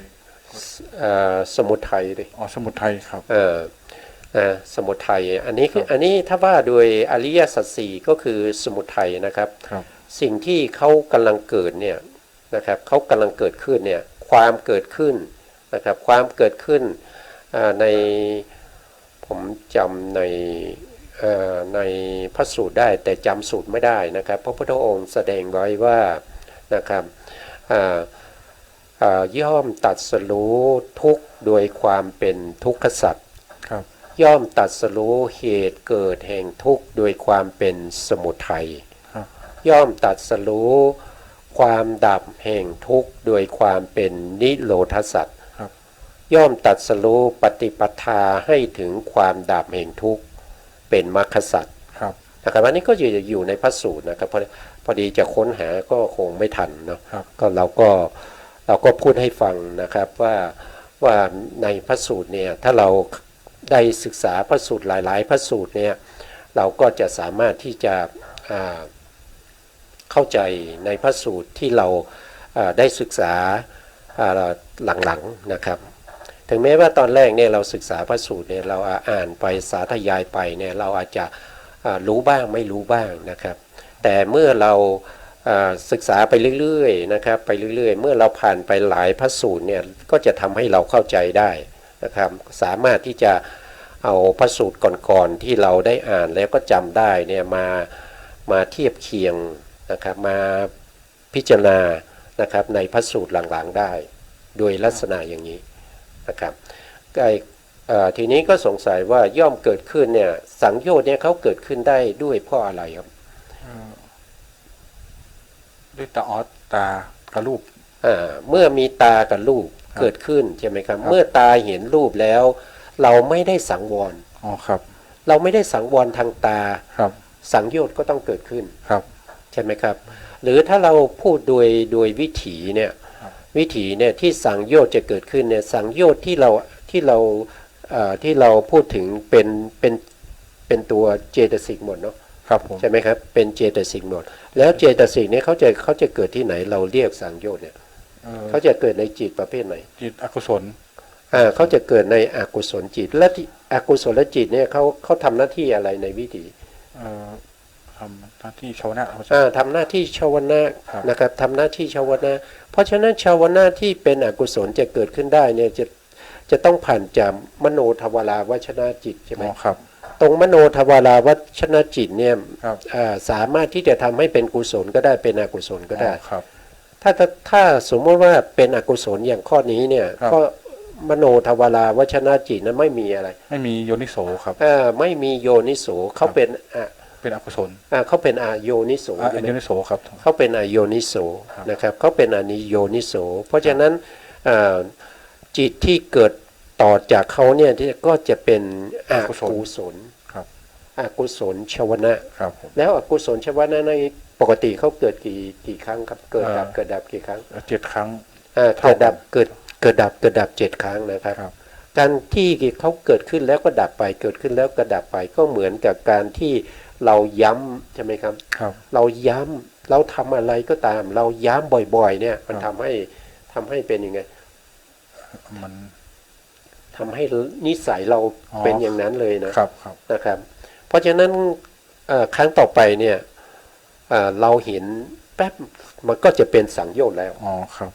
สมุทัยดิ
สมุทัยครับ
สมุทัยอันนี้ถ้าว่าโดยอริยสัจสี่ก็คือสมุทัยนะครับสิ่งที่เขากำลังเกิดเนี่ยนะครับเขากำลังเกิดขึ้นเนี่ยความเกิดขึ้นนะครับความเกิดขึ้นในผมจำในพระสูตรได้แต่จำสูตรไม่ได้นะครับพระพุทธองค์แสดงไว้ว่านะครับย่อมตัดสรู้ทุกข์โดยความเป็นทุกขสัจย่อมตัดสรู้เหตุเกิดแห่งทุกข์โดยความเป็นสมุทัยย่อมตัดสรู้ความดับแห่งทุกข์โดยความเป็นนิโรธสัจย่อมตัดสรู้ปฏิปทาให้ถึงความดับแห่งทุกข์ เป็นมรรคสัตว์
ครับ
นะครับอันนี้ก็อยู่ในพระสูตรนะครับพอดีจะค้นหาก็คงไม่ทันเนาะ
ครับ
ก็เราก็พูดให้ฟังนะครับว่าในพระสูตรเนี่ยถ้าเราได้ศึกษาพระสูตรหลายๆพระสูตรเนี่ยเราก็จะสามารถที่จะเข้าใจในพระสูตรที่เราได้ศึกษาหลังๆนะครับถึงแม้ว่าตอนแรกเนี่ยเราศึกษาพระสูตรเนี่ยเราอ่านไปสาธยายไปเนี่ยเราอาจจะรู้บ้างไม่รู้บ้างนะครับแต่เมื่อเราศึกษาไปเรื่อยๆนะครับไปเรื่อยๆเมื่อเราผ่านไปหลายพระสูตรเนี่ยก็จะทำให้เราเข้าใจได้นะครับสามารถที่จะเอาพระสูตรก่อนๆที่เราได้อ่านแล้วก็จำได้เนี่ยมาเทียบเคียงนะครับมาพิจารณานะครับในพระสูตรหลังๆได้โดยลักษณะอย่างนี้นะครับทีนี้ก็สงสัยว่าย่อมเกิดขึ้นเนี่ยสังโยชน์เนี่ยเขาเกิดขึ้นได้ด้วยเพราะอะไรครับ
ด้วยตาออสตากระรูป
เมื่อมีตากับรูปเกิดขึ้นใช่ไหมครับเมื่อตาเห็นรูปแล้วเราไม่ได้สังวร
อ๋อครับ
เราไม่ได้สังวรทางตา
ครับ
สังโยชน์ก็ต้องเกิดขึ้น
ครับ
ใช่ไหมครับหรือถ้าเราพูดโดยวิถีเนี่ยวิถีเนี่ยที่สังโยชน์จะเกิดขึ้นเนี่ยสังโยชน์ที่เราพูดถึงเป็นตัวเจตสิกหมดเนาะ
ครับผม
ใช่ไหมครับเป็นเจตสิกหมดแล้วเจตสิกเนี่ยเขาจะเกิดที่ไหนเราเรียกสังโยชน์เนี่ยเขาจะเกิดในจิตประเภทไหน
จิตอกุศล
เขาจะเกิดในอกุศลจิตและอกุศลจิตเนี่ยเขาทำหน้าที่อะไรในวิถี
ทำหน้าที่ชาวนะ
ทำหน้าที่ชาวนะ
ครับ
นะครับทำหน้าที่ชาวนะเพราะฉะนั้นชาวนะที่เป็นอกุศลจะเกิดขึ้นได้เนี่ยจะต้องผ่านจากมโนทวาราวชนะจิตใช่ไหม
อ๋อครับ
ตรงมโนทวาราวชนะจิตเนี่ย
ครับ
สามารถที่จะทำให้เป็นกุศลก็ได้เป็นอกุศลก็ได้
อ๋อครับ
ถ้าสมมติว่าเป็นอกุศลอย่างข้อนี้เนี่ย
ครับ
ก็มโนทวาราวชนะจิตนั้นไม่มีอะไร
ไม่มีโยนิโสครับ
ไม่มีโยนิโสเขาเป็น
เป็นอกุศล
เขาเป็นอโยนิโส
อ่ะ
ใช่ไหม
โยนิโสครับ
เขาเป็นอโยนิโส
ครับ
นะครับเขาเป็นอนิโยนิโสเพราะฉะนั้นจิตที่เกิดต่อจากเขาเนี่ยที่ก็จะเป็นอกุศล
ครับ
อกุศลชวนะครับ
ผม
แล้วอกุศลชวนะในปกติเขาเกิดกี่ครั้งครับเกิดดับกี่ครั้ง
7 ครั้ง
เกิดดับเกิดดับ7 ครั้งนะครับ
ครับ
การที่เขาเกิดขึ้นแล้วก็ดับไปเกิดขึ้นแล้วก็ดับไปก็เหมือนกับการที่เราย้ำใช่ไหมครับ
ครับ
เราย้ำเราทำอะไรก็ตาม เราย้ำบ่อยๆเนี่ยมัน
ครับ
ทำให้เป็นยังไง
มัน
ทำให้นิสัยเรา
อ๋อ
เป็นอย่างนั้นเลยนะครับ
ครับ
นะครับ เพราะฉะนั้นครั้งต่อไปเนี่ยเราเห็นแป๊บมันก็จะเป็นสังโยชน์แล้ว
อ๋อครับ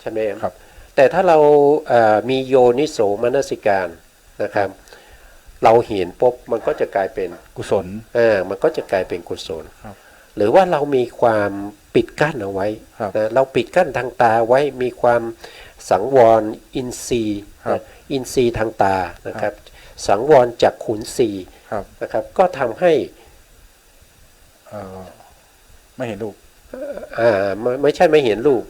ใช่ไหม
ครับ
แต่ถ้าเรามีโยนิโสมนสิการนะครับ เราเห็นปุ๊บมันก็จะกลายเป็น
กุศล
มันก็จะกลายเป็นกุศล
ครับ
หรือว่าเรามีความปิดกั้นเอาไว้
ครับ
นะเราปิดกั้นทางตาไว้มีความสังวรอินทรีย์
ครับ
นะอินทรีย์ทางตานะครับ สังวรจากขุนศีย์
ครับ
นะครับ ก็ทำให้
ไม่เห็นรูป
ไม่ใช่ไม่เห็นรูป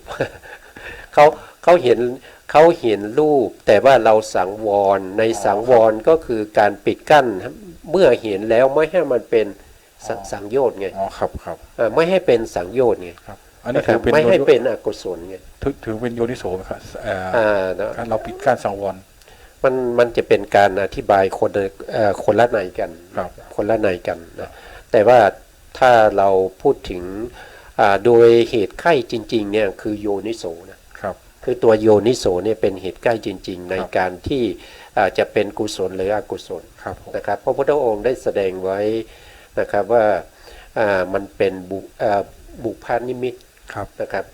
เขาเห็นรูป แต่ว่าเราสังวรในสังวรก็คือการปิดกั้นเมื่อเห็นแล้วไม่ให้มันเป็นสังโยชน์ไง
อ๋อครับครับ
ไม่ให้เป็นสังโยชน์ไง
ครับ อันนี้
นะค
ถื
รั
อบ เป็น
ไม่ให้
โย
เป็นอกุศลไง
ถือเป็นโยนิโสไหมครับ
นะ
การเราปิดการสังวร
มันจะเป็นการอธิบายคนละในกัน
ครับ
คนละในกันนะแต่ว่าถ้าเราพูดถึงโดยเหตุใกล้จริงๆเนี่ยคือโยนิโสนะครับ คือตัวโยนิโสเนี่ยเป็นเหตุใกล้จริง ๆ ในการที่จะเป็นกุศลหรืออกุศล
ครับผม
นะครับพระพุทธองค์ได้แสดงไว้นะครับว่ามันเป็นบุพานิมิต
ครับ
นะครับ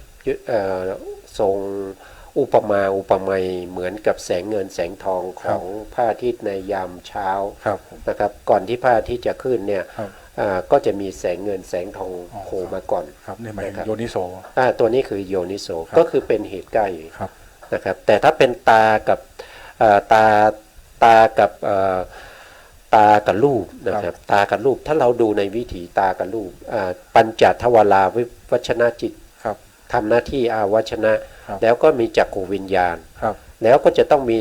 ทรงอุปมาอุปไมยเหมือนกับแสงเงินแสงทองของพระอาทิตย์ในยามเช้า
ครับผม
นะครับก่อนที่พระอาทิตย์จะขึ้นเนี่ย
ครับ
ก็จะมีแสงเงินแสงทอง
อ๋อ
โผล่มาก่อน
ครับนี่หมายถึง
นะครับ
โยนิโส
ตัวนี้คือโยนิโส
ครับ
ก็คือเป็นเหตุใกล้
ครับ
นะครับแต่ถ้าเป็นตากับตากับตากับรูปนะครับตากับรูปถ้าเราดูในวิถีตากับรูปปัญจทวาราวิวัชนะจิต
ครับ
ทำหน้าที่อาวัชนะ
ครับ
แล้วก็มีจักขูวิญญาณ
ครับ
แล้วก็จะต้องมี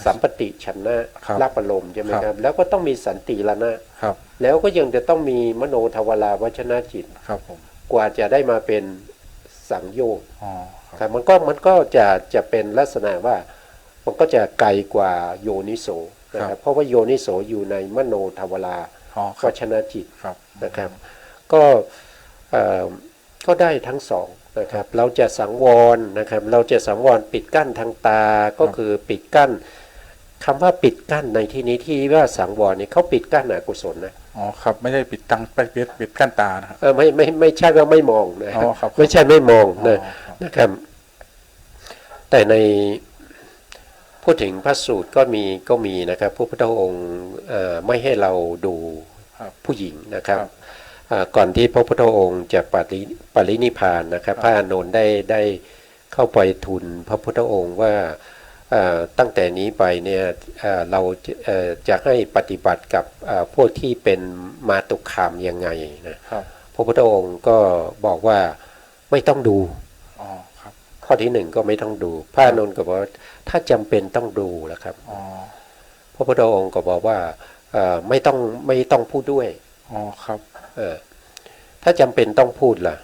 สัมปติฉันนะครับ ละปรมใช่ไหม
ครับ
ครับแล้วก็ต้องมีสันติละนะครับ แล้วก็ยังจะต้องมีมโนทวาราวชนะจิต
ครับผม
กว่าจะได้มาเป็นสังโยชน์
อ๋อค
ครับ รับมันก็จะเป็นลักษณะว่ามันก็จะไกลกว่าโยนิโสนะครับเพราะว่าโยนิโสอยู่ในมโนทวาร
อ๋อค
ว
รับ
ชนะจิต
ครับ
นะครับก็เอ่อก็ได้ทั้งสองนะครับเราจะสังวรนะครับเราจะสังวรปิดกั้นทางตาก็คือปิดกั้นคำว่าปิดกั้นในที่นี้ที่ว่าสังวรนี่เขาปิดกั้นอกุศลนะ
อ๋อครับไม่ได้ปิดตังปิดกั้นตานะครับ
ไม่ใช่ว่าไม่มองนะ
อ๋อครับ
ไม่ใช่ไม่มอง
อ๋
นะ
อครับ
นะครับ แต่ในพูดถึงพระสูตรก็มีนะครับพระพุทธองค์ไม่ให้เราดู
ครับ
ผู้หญิงนะครับ
ครับ
ก่อนที่พระพุทธองค์จะปรินิพพานนะครับ พระอานนท์ได้เข้าไปทูลพระพุทธองค์ว่าตั้งแต่นี้ไปเนี่ยเราจะให้ปฏิบัติกับพวกที่เป็นมาตุคามยังไงนะครับพระพุทธองค์ก็บอกว่าไม่ต้องดู
อ๋อครับ
ข้อที่หนึ่งก็ไม่ต้องดู พระอานนท์ก็บอกว่าถ้าจำเป็นต้องดูแหละครับ
อ๋อ
พระพุทธองค์ก็บอกว่าไม่ต้องพูดด้วย
อ๋อครับ
ถ้าจำเป็นต้องพูดล่ะ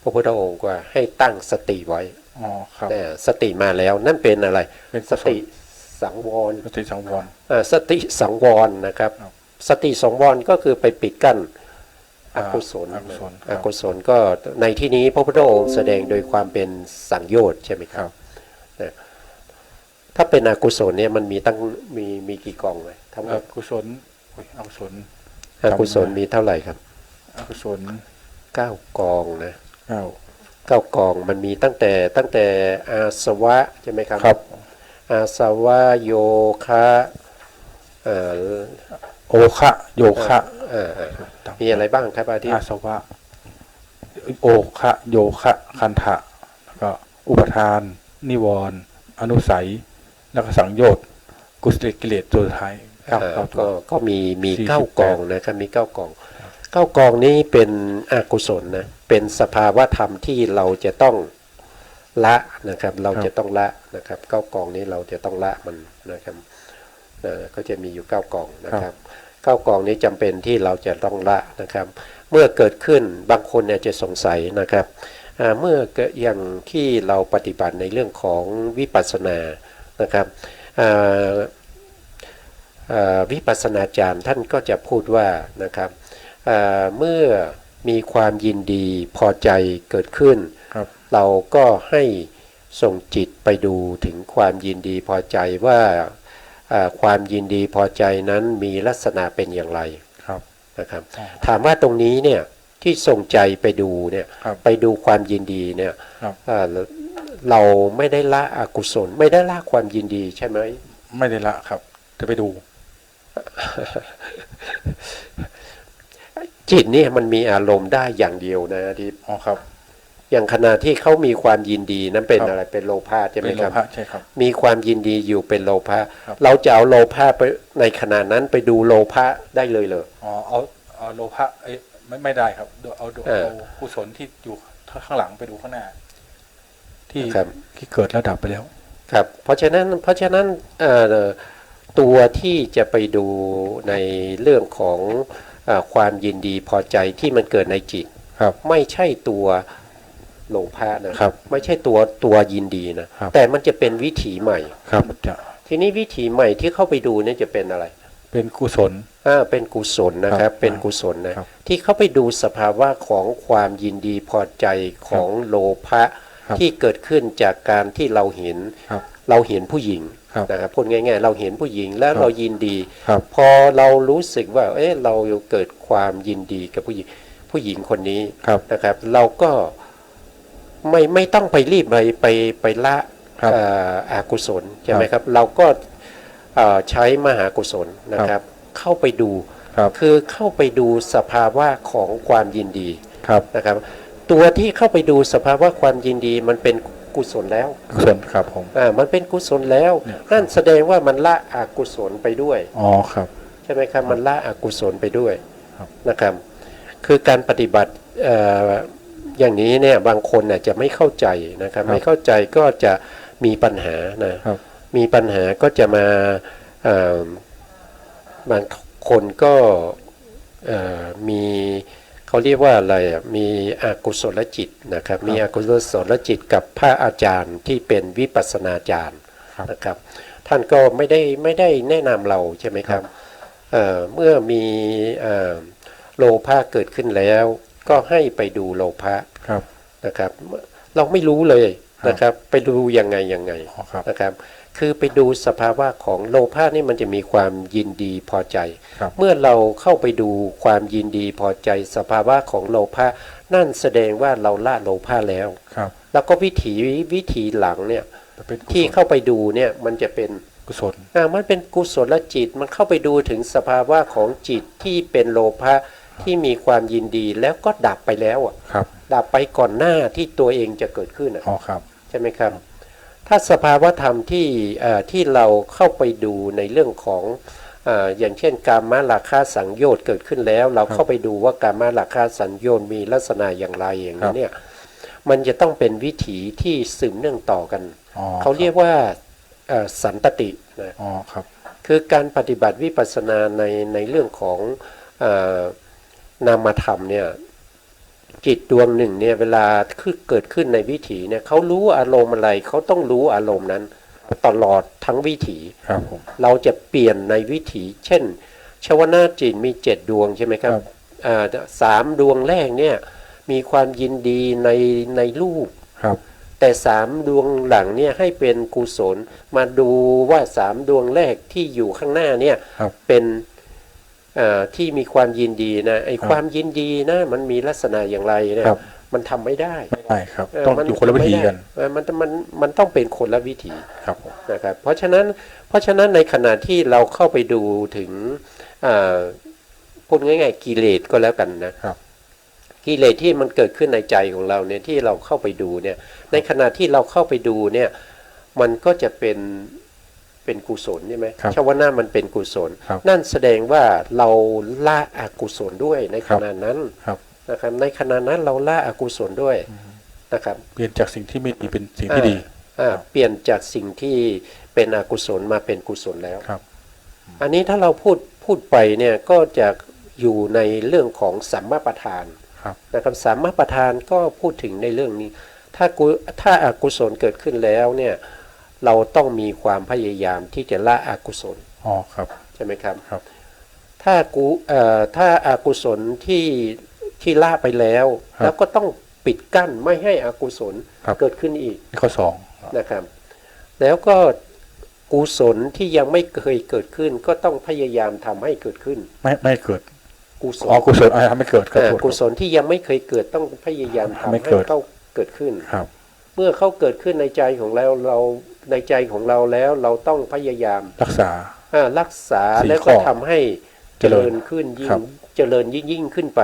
พระพุทธองค์ว่าให้ตั้งสติไว้
อ๋อครับ
สติมาแล้วนั่นเป็นอะไร
เป็น
สติสังวร
สติสังวร
สติสังวรนะครับ
ครับ
สติสังวรก็คือไปปิดกั้นอกุศล
อกุศล
อกุศลก็ในที่นี้พระพุทธองค์แสดงโดยความเป็นสังโยชน์ใช่ไหมค
ค
รั
รั
บบ ถ้าเป็นอกุศลเนี่ยมันมีตั้งมีกี่กองเลยทั้งหม
อ
ด
กุศลอกุศล
อกุศลมีเท่าไหร่ครับ
อกุศล
9 กองนะ
เก้า
9 กองมันมีตั้งแต่อาสวะใช่ไหมครับ
ครับ
อาสวะโยคะเอ่อ
โอคะโยคะ
มีอะไรบ้างครับอาทิต
อา
ย์
สวะโอคะโยคะคันทะแล้วก็อุปทาน นิวรณ์อนุสัย แล้วก็สังโยชน์กุศลกิเลสตัวสุดท้ายเก้าตัว
ก็มี
48
9 กองนะครับมี9 กอง 9 กองนี้เป็นอกุศลนะเป็นสภาวะธรรมที่เราจะต้องละนะครับเราจะต้องละนะครับ9 กองนี้เราจะต้องละมันนะครับก็จะมีอยู่9 กองนะครับ9 กองนี้จำเป็นที่เราจะต้องละนะครับ เมื่อเกิดขึ้นบางคนเนี่ยจะสงสัยนะครับเมื่ออย่างที่เราปฏิบัติในเรื่องของวิปัสสนานะครับวิปัสสนาจารย์ท่านก็จะพูดว่านะครับเมื่อมีความยินดีพอใจเกิดขึ้น
ครับ
เราก็ให้ส่งจิตไปดูถึงความยินดีพอใจว่าความยินดีพอใจนั้นมีลักษณะเป็นอย่างไร
ครับ
นะครับถามว่าตรงนี้เนี่ยที่ส่งใจไปดูเนี่ย
ครับ
ไปดูความยินดีเนี่ย
ครับ
เราไม่ได้ละอกุศลไม่ได้ละความยินดีใช่ไหม
ไม่ได้ละครับ จะไปดู
จิตเนี่ยมันมีอารมณ์ได้อย่างเดียวนะที่
อ๋อครับ
อย่างขณะที่เขามีความยินดีนั้นเป็น
ครับ
อะไรเป็นโลภะใช่ไหม
เป็นโล
ครับ
ภะใช่ครับ
มีความยินดีอยู่เป็นโลภะ
ครับ
เราจะเอาโลภะไปในขณะนั้นไปดูโลภะได้เลยเหรอ
อ๋อเอาโลภะไม่ได้ครับเอากุศลที่อยู่ข้างหลังไปดูข้างหน้า ที่
ครับ
ที่เกิดแล้วดับไปแล้ว
ครับเพราะฉะนั้นตัวที่จะไปดูในเรื่องของความยินดีพอใจที่มันเกิดในจิต
ครับ
ไม่ใช่ตัวโลภะนะครับ ไม่ใช่ตัวยินดีนะครับ แต่มันจะเป็นวิถีใหม่
ครับจะ
ทีนี้วิถีใหม่ที่เข้าไปดูเนี่ยจะเป็นอะไร
เป็นกุศล
เป็นกุศลนะครับ
ครับ
เป็นกุศลนะครับ ที่เข้าไปดูสภาวะของความยินดีพอใจของโลภะ
ครับ
ที่เกิดขึ้นจากการที่เราเห็น
ครับ
ผู้หญิง
ครับ
นะครับพูดง่ายๆเราเห็นผู้หญิงแล้ว
ครับ
เรายินดี
ครับ
พอเรารู้สึกว่าเราเกิดความยินดีกับผู้หญิงคนนี้
ครับ
นะครับ เราก็ไม่ต้องไปรีบไปละ
ครับ
อกุศลใช่ไหมครับ เราก็ใช้มหากุศลนะครับ เข้าไปดู
ครับ
คือเข้าไปดูสภาวะของความยินดี
ครับ
นะครับ ตัวที่เข้าไปดูสภาวะความยินดีมันเป็นกุศลแล้ว
กุศลครับผม
มันเป็นกุศลแล้ว
เนี่ย
นั่นแสดงว่ามันละอกุศลไปด้วย
อ๋อครับ
ใช่ไหมครับมันละอกุศลไปด้วย
ครับ
นะครับ คือการปฏิบัติอย่างนี้เนี่ยบางคนน่ะจะไม่เข้าใจนะครับ ไม่เข้าใจก็จะมีปัญหานะครับ มีปัญหาก็จะมาเอ่อบางคนก็มีเขาเรียกว่าอะไรมีอกุศลจิตนะครับมีอกุศลจิตกับพระอาจารย์ที่เป็นวิปัสสนาจารย์นะครับท่านก็ไม่ได้แนะนำเราใช่ไหมครับเมื่อมีโลภะเกิดขึ้นแล้วก็ให้ไปดูโลภะนะครับเราไม่รู้เลยนะครับไปดูยังไงนะครับคือไปดูสภาวะของโลภะนี่มันจะมีความยินดีพอใจเมื่อเราเข้าไปดูความยินดีพอใจสภาวะของโลภะนั่นแสดงว่าเราละโลภะแล้วแล้วก็วิถีหลังเนี่ยที่เข้าไปดูเนี่ยมันจะเป็นกุศลมันเป็นกุศลจิตมันเข้าไปดูถึงสภาวะของจิตที่เป็นโลภะที่มีความยินดีแล้วก็ดับไปแล้วดับไปก่อนหน้าที่ตัวเองจะเกิดขึ้นใช่ไหมครับถ้าสภาวะธรรมที่เราเข้าไปดูในเรื่องของอย่างเช่นกามราคะสังโยชน์เกิดขึ้นแล้วเราเข้าไปดูว่ากามราคะสังโยชน์มีลักษณะอย่างไรอย่างนี้เนี่ยมันจะต้องเป็นวิถีที่สืบเนื่องต่อกันเขาเรียกว่าสันตตินะคือการปฏิบัติวิปัสสนาในเรื่องของนามธรรมเนี่ยจิตดวงหนึ่งเนี่ยเวลาเกิดขึ้นในวิถีเนี่ยเขารู้อารมณ์อะไรเขาต้องรู้อารมณ์นั้นตลอดทั้งวิถีเราจะเปลี่ยนในวิถีเช่นชวนาจิตมี7 ดวงใช่ไหมครับ3 ดวงแรกเนี่ยมีความยินดีในรูปแต่3 ดวงหลังเนี่ยให้เป็นกุศลมาดูว่า3 ดวงแรกที่อยู่ข้างหน้าเนี่ยเป็นที่มีความยินดีนะไอ้ความยินดีนะมันมีลักษณะอย่างไรเนี่ยมันทำไม่ได้
ครับต้องอยู่คนละวิธีกัน
มันต้องเป็นคนละวิถีนะครับเพราะฉะนั้นในขณะที่เราเข้าไปดูถึงพูดง่ายๆกิเลสก็แล้วกันนะกิเลสที่มันเกิดขึ้นในใจของเราเนี่ยที่เราเข้าไปดูเนี่ยในขณะที่เราเข้าไปดูเนี่ยมันก็จะเป็นกุศลใช่ไหมชาวนามันเป็นกุศลนั่นแสดงว่าเราละอกุศลด้วยในขณะนั้นนะครับในขณะนั้นเราละอกุศลด้วยนะครับ
เปลี่ยนจากสิ่งที่ไม่ดีเป็นสิ่งที่ดี
เปลี่ยนจากสิ่งที่เป็นอกุศลมาเป็นกุศลแล้วอันนี้ถ้าเราพูดไปเนี่ยก็จะอยู่ในเรื่องของสัมมาประธานนะครับสัมมาประธานก็พูดถึงในเรื่องนี้ถ้าอกุศลเกิดขึ้นแล้วเนี่ยเราต้องมีความพยายามที่จะละอกุศลใช่ไหมครับถ้าอกุศลที่ละไปแล้วแล้วก็ต้องปิดกั้นไม่ให้อกุศลเกิดขึ้นอีก
ข้อ2
นะครับแล้วก็กุศลที่ยังไม่เคยเกิดขึ้นก็ต้องพยายามทำให้เกิดขึ้น
ไม่เกิด
กุศล
กุศลไม่เกิด
กุศลที่ยังไม่เคยเกิดต้องพยายามทำให้เขาเกิดขึ้นเมื่อเขาเกิดขึ้นในใจของเราในใจของเราแล้วเราต้องพยายาม
รักษา
แล้วก็ทำให้เจริญขึ้นเจริญยิ่งขึ้นไป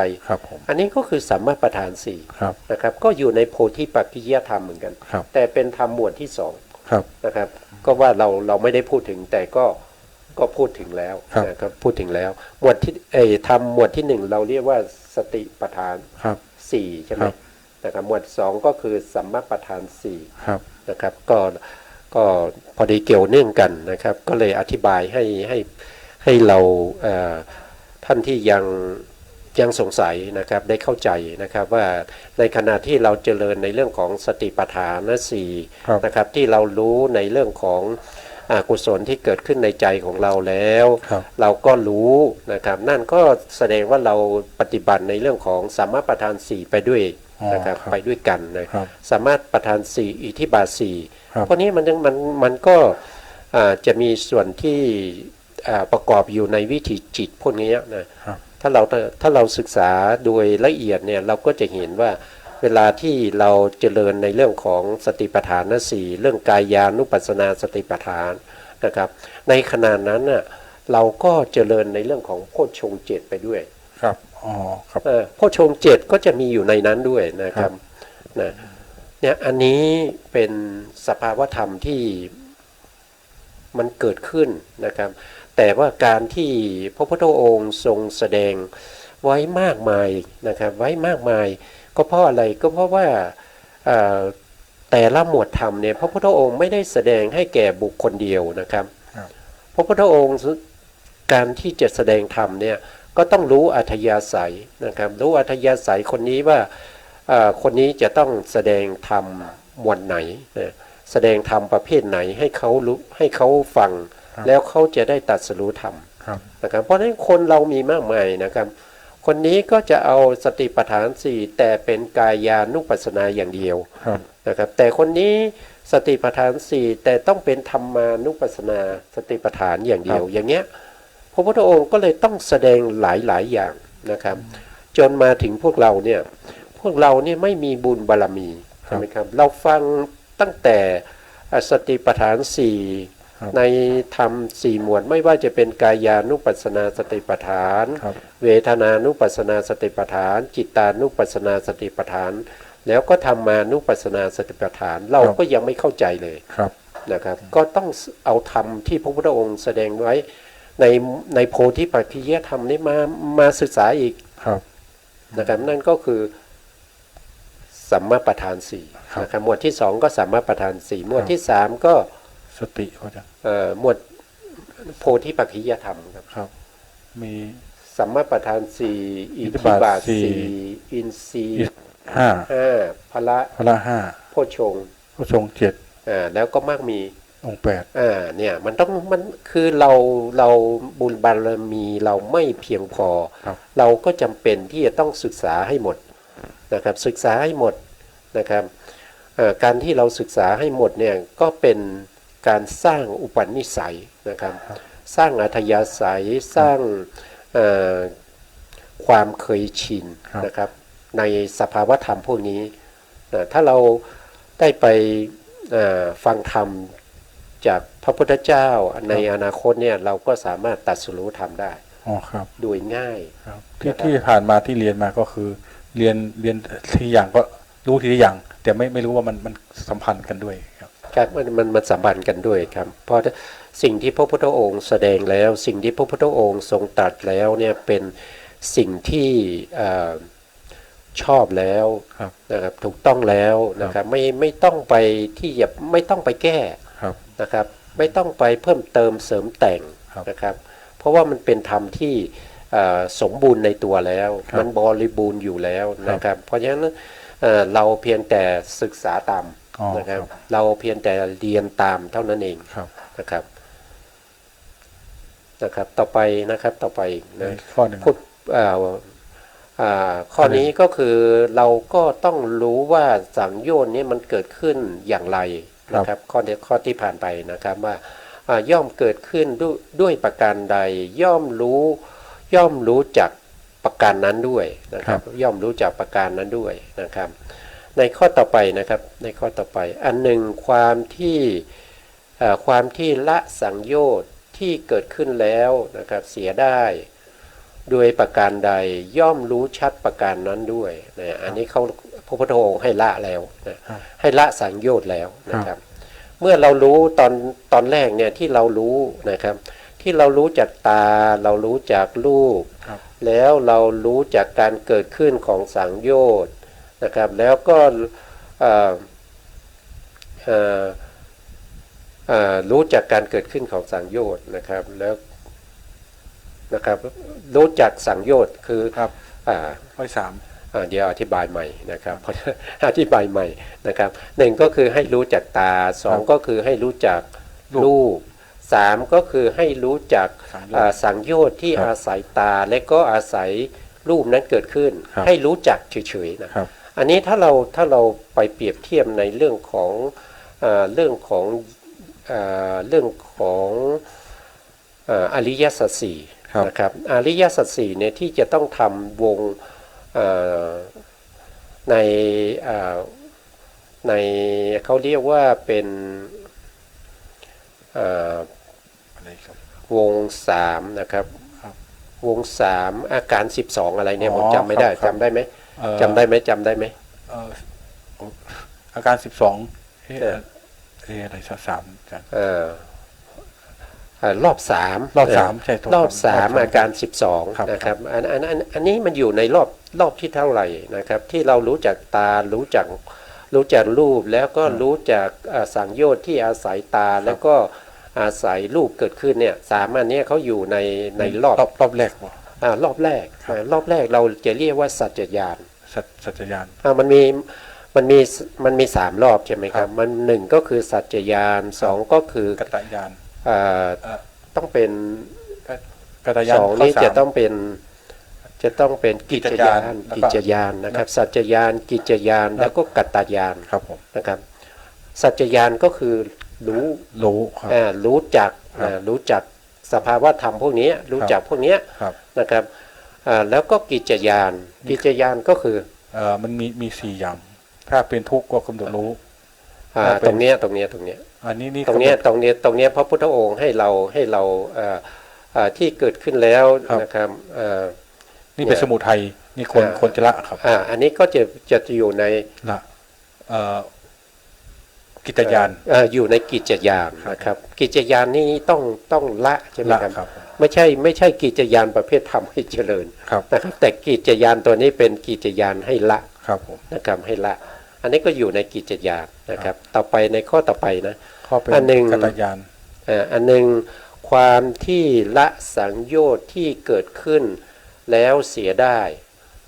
อันนี้ก็คือสัมมาประธาน4นะครับก็อยู่ในโพธิปักขิยธรรมเหมือนกันแต่เป็นธรรมหมวดที่2นะครับก็ว่าเราไม่ได้พูดถึงแต่ก็พูดถึงแล้วนะครับพูดถึงแล้วหมวดที่ธรรมหมวดที่1เราเรียกว่าสติปัฏฐาน4ใช่ไหมนะครับหมวด2ก็คือสัมมาประธาน4นะครับก็พอดีเกี่ยวเนื่องกันนะครับก็เลยอธิบายให้เราท่านที่ยังสงสัยนะครับได้เข้าใจนะครับว่าในขณะที่เราเจริญในเรื่องของสติปัฏฐาน4นะครับที่เรารู้ในเรื่องของกุศลที่เกิดขึ้นในใจของเราแล้วเราก็รู้นะครับนั่นก็แสดงว่าเราปฏิบัติในเรื่องของสัมมาประธาน4ไปด้วยนะครับไปด้วยกันนะสามารถประทาน4อิทธิบาท4เพราะนี้มันก็จะมีส่วนที่ประกอบอยู่ในวิถีจิตพวกนี้นะถ้าเราศึกษาโดยละเอียดเนี่ยเราก็จะเห็นว่าเวลาที่เราเจริญในเรื่องของสติปัฏฐาน4เรื่องกายานุปัสสนาสติปัฏฐานนะครับในขณะนั้นน่ะเราก็เจริญในเรื่องของโพชฌงค์7ไปด้วยโพชฌงค์7ก็จะมีอยู่ในนั้นด้วยนะครับนะเนี่ยอันนี้เป็นสภาวธรรมที่มันเกิดขึ้นนะครับแต่ว่าการที่พระพุทธองค์ทรงแสดงไว้มากมายนะครับไว้มากมายก็เพราะอะไรก็เพราะว่าแ แต่ละหมวดธรรมเนี่ยพระพุทธองค์ไม่ได้แสดงให้แก่บุคคลเดียวนะครับ
ครับ
พระพุทธองค์การที่จะแสดงธรรมเนี่ยก็ต้องรู้อัธยาศัยนะครับรู้อัธยาศัยคนนี้ว่าคนนี้จะต้องแสดงธรรมวันไหนนะแสดงธรรมประเภทไหนให้เขารู้ให้เขาฟัง แล้วเขาจะได้ตรัสรู้ธรรม
ครับ
นะครับเพราะฉะนั้นคนเรามีมากมายนะครับคนนี้ก็จะเอาสติปัฏฐานสี่แต่เป็นกายานุปัสสนาอย่างเดียว
ครับ
นะครับแต่คนนี้สติปัฏฐานสี่แต่ต้องเป็นธรรมานุปัสสนาสติปัฏฐานอย่างเดียวอย่างเงี้ยพระพุทธองค์ก็เลยต้องแสดงหลายอย่างนะครับจนมาถึงพวกเราเนี่ยไม่มีบุญบารมีใช่ไหมครับเราฟังตั้งแต่สติปัฏฐานสี่ในธรรมสี่หมวดไม่ว่าจะเป็นกายานุปัสสนาสติปัฏฐาน
ครับ
เวทนานุปัสสนาสติปัฏฐาน จิตานุปัสสนาสติปัฏฐาน แล้วก็ธรรมานุปัสสนาสติปัฏฐานเราก็ยังไม่เข้าใจเลย
ครับ
นะครับก็ต้องเอาธรรมที่พระพุทธองค์แสดงไว้ในโพธิปัจจยธรรมนี้มาศึกษาอีก
ครับ
นะครับนั่นก็คือสัมมาประธานสี่
ครับ
นะครับหมวดที่สองก็สัมมาประธานสี่หมวดที่สามก็
สติพระอาจารย์
หมวดโพธิปัจจยธรรมครับ
ครับ มี
สัมมาประธานสี่อิทธิบาทสี่อินทรีย์
ห้า
ห้าพละ
พระห้า
โพชฌงค์
พระทรงเจ็ด
แล้วก็มากมี
องค์แปด
เนี่ยมันคือเราบุญบารมีเราไม่เพียงพอ
ครับ
เราก็จำเป็นที่จะต้องศึกษาให้หมดนะครับศึกษาให้หมดนะครับการที่เราศึกษาให้หมดเนี่ยก็เป็นการสร้างอุปนิสัยนะครับสร้างอัธยาศัยสร้างความเคยชินนะครับในสภาวธรรมพวกนี้ถ้าเราได้ไปฟังธรรมจากพระพุทธเจ้าในอนาคตเนี่ยเราก็สามารถตรัสรู้ธรรมได้
อ๋อครับ
โดยง่าย
ครับที่ผ่านมาที่เรียนมาก็คือเรียนทีอย่างก็รู้ทีละอย่าง แต่ไม่รู้ว่ามันสัมพันธ์กันด้วยครับ
ครับมันสัมพันธ์กันด้วยครับเพราะสิ่งที่พระพุทธองค์แสดงแล้วสิ่งที่พระพุทธองค์ทรงตรัสแล้วเนี่ยเป็นสิ่งที่ชอบแล้ว
ครับ
นะครับถูกต้องแล้วนะครับไม่ต้องไปที่จะไม่ต้องไปแก้
ครับ
นะครับไม่ต้องไปเพิ่มเติมเสริมแต่ง
ครับ
นะครับเพราะว่ามันเป็นธรรมที่สมบูรณ์ในตัวแล้ว
ครับ
มันบริบูรณ์อยู่แล้ว
ครับ
นะครับเพราะฉะนั้นเราเพียงแต่ศึกษาตาม
อ๋อ
นะครับ
ครับ
เราเพียงแต่เรียนตามเท่านั้นเอง
ครับ
นะครับต่อไปนะครับต่อไป
ใน
นะ
ข้อหนึ่ง
พูดข้อนี้ก็คือเราก็ต้องรู้ว่าสังโยชน์นี้มันเกิดขึ้นอย่างไรนะครับข้อที่ผ่านไปนะครับว่าย่อมเกิดขึ้นด้วยประการใดย่อมรู้จักประการนั้นด้วยนะครับย่อมรู้จักประการนั้นด้วยนะครับในข้อต่อไปนะครับในข้อต่อไปอันหนึ่งความที่ละสังโยชน์ที่เกิดขึ้นแล้วนะครับเสียได้ด้วยประการใดย่อมรู้ชัดประการนั้นด้วยนะอันนี้เขาพระพุทธองค์ให้ละแล้วนะให้ละสังโยชน์แล้วนะครับเมื่อเรารู้ตอนแรกเนี่ยที่เรารู้นะครับที่เรารู้จากตาเรารู้จากรูปแล้วเรารู้จากการเกิดขึ้นของสังโยชน์นะครับแล้วก็รู้จากการเกิดขึ้นของสังโยชน์นะครับแล้วนะครับรู้จักสังโยชน์คือ
ครับข้อที่สาม
เดี๋ยวอธิบายใหม่นะครับอธิบายใหม่นะครับหนึ่งก็คือให้รู้จักตาสองก็คือให้รู้จักรูปสามก็คือให้รู้จักสังโยชน์ที่อาศัยตาและก็อาศัยรูปนั้นเกิดขึ้นให้รู้จักเฉยๆนะครับอันนี้ถ้าเราไปเปรียบเทียบในเรื่องของอริยสัจสี่นะครับอริยสัจสี่เนี่ยที่จะต้องทำวงในเขาเรียกว่าเป็น
อะไรครับ
วงสามนะครับวงสามอาการ12อะไรเนี่ยผมจำไม่ได้จำได้ไหมจำได้ไหม
อาการ12อะไรสามกัน
รอบสาม
ใช่
รอบสามอาการ12นะครับอันนี้มันอยู่ในรอบที่เท่าไหร่นะครับที่เรารู้จักตารู้จัก รู้จักรูปแล้วก็รู้จักสังโยชน์ที่อาศัยตาแล้วก็อาศัยรูปเกิดขึ้นเนี่ยสามอันเนี้ยเขาอยู่ในรอบ
รอบแรกวะ
รอบแรกรอบแรกเราจะเรียกว่าสัจจญาณ
สัจจญาณ
มันมีสามรอบใช่ไหมครับมันหนึ่งก็คือสัจจญาณสองก็คือ
กัตตญาณ
ต้องเป็น
กัตตญาณ
สอง
ข้อ
นี้
สาม
จะต้องเป็นกิจญาณ
แล้วก็
กิจญาณนะครับสัจจญาณกิจญาณแล้วก็กัตตญาณ
ครับผม
นะครับสัจจญาณก็คือรู้
รู้ครับ
รู้จัก
ครับ
รู้จักสภาวะธรรมพวกนี้รู้จักพวกนี้
ครับ
นะครับแล้วก็กิจญาณกิจญาณก็คือ
มันมีสี่อย่าง ถ้าเป็นทุกข์ก็กำหนดรู้
ตรงเนี้ย
อันนี้นี่
ตรงเนี้ยพระพุทธองค์ให้เราที่เกิดขึ้นแล้วนะครับ
นี่เป็นสมุทัยนี่คนจะละครับ
อันนี้ก็จะอยู่ใน
ละกิตญาณ
อยู่ในกิจญาณนะครับกิจญาณนี่ต้องละใช่ไหม
ละ
ครับ
ครับ
ไม่ใช่กิจญาณประเภททำให้เจริญ
ครับ
นะครับแต่กิจญาณตัวนี้เป็นกิจญาณให้ละ
ครับผม
นะครับให้ละ อันนี้ก็อยู่ในกิจญาณนะครับ ต่อไปในข้อต่อไปนะ
ข้อเป็น
อันหนึ่ง
กัตตญาณ
อันหนึ่งความที่ละสังโยชน์ที่เกิดขึ้นแล้วเสียได้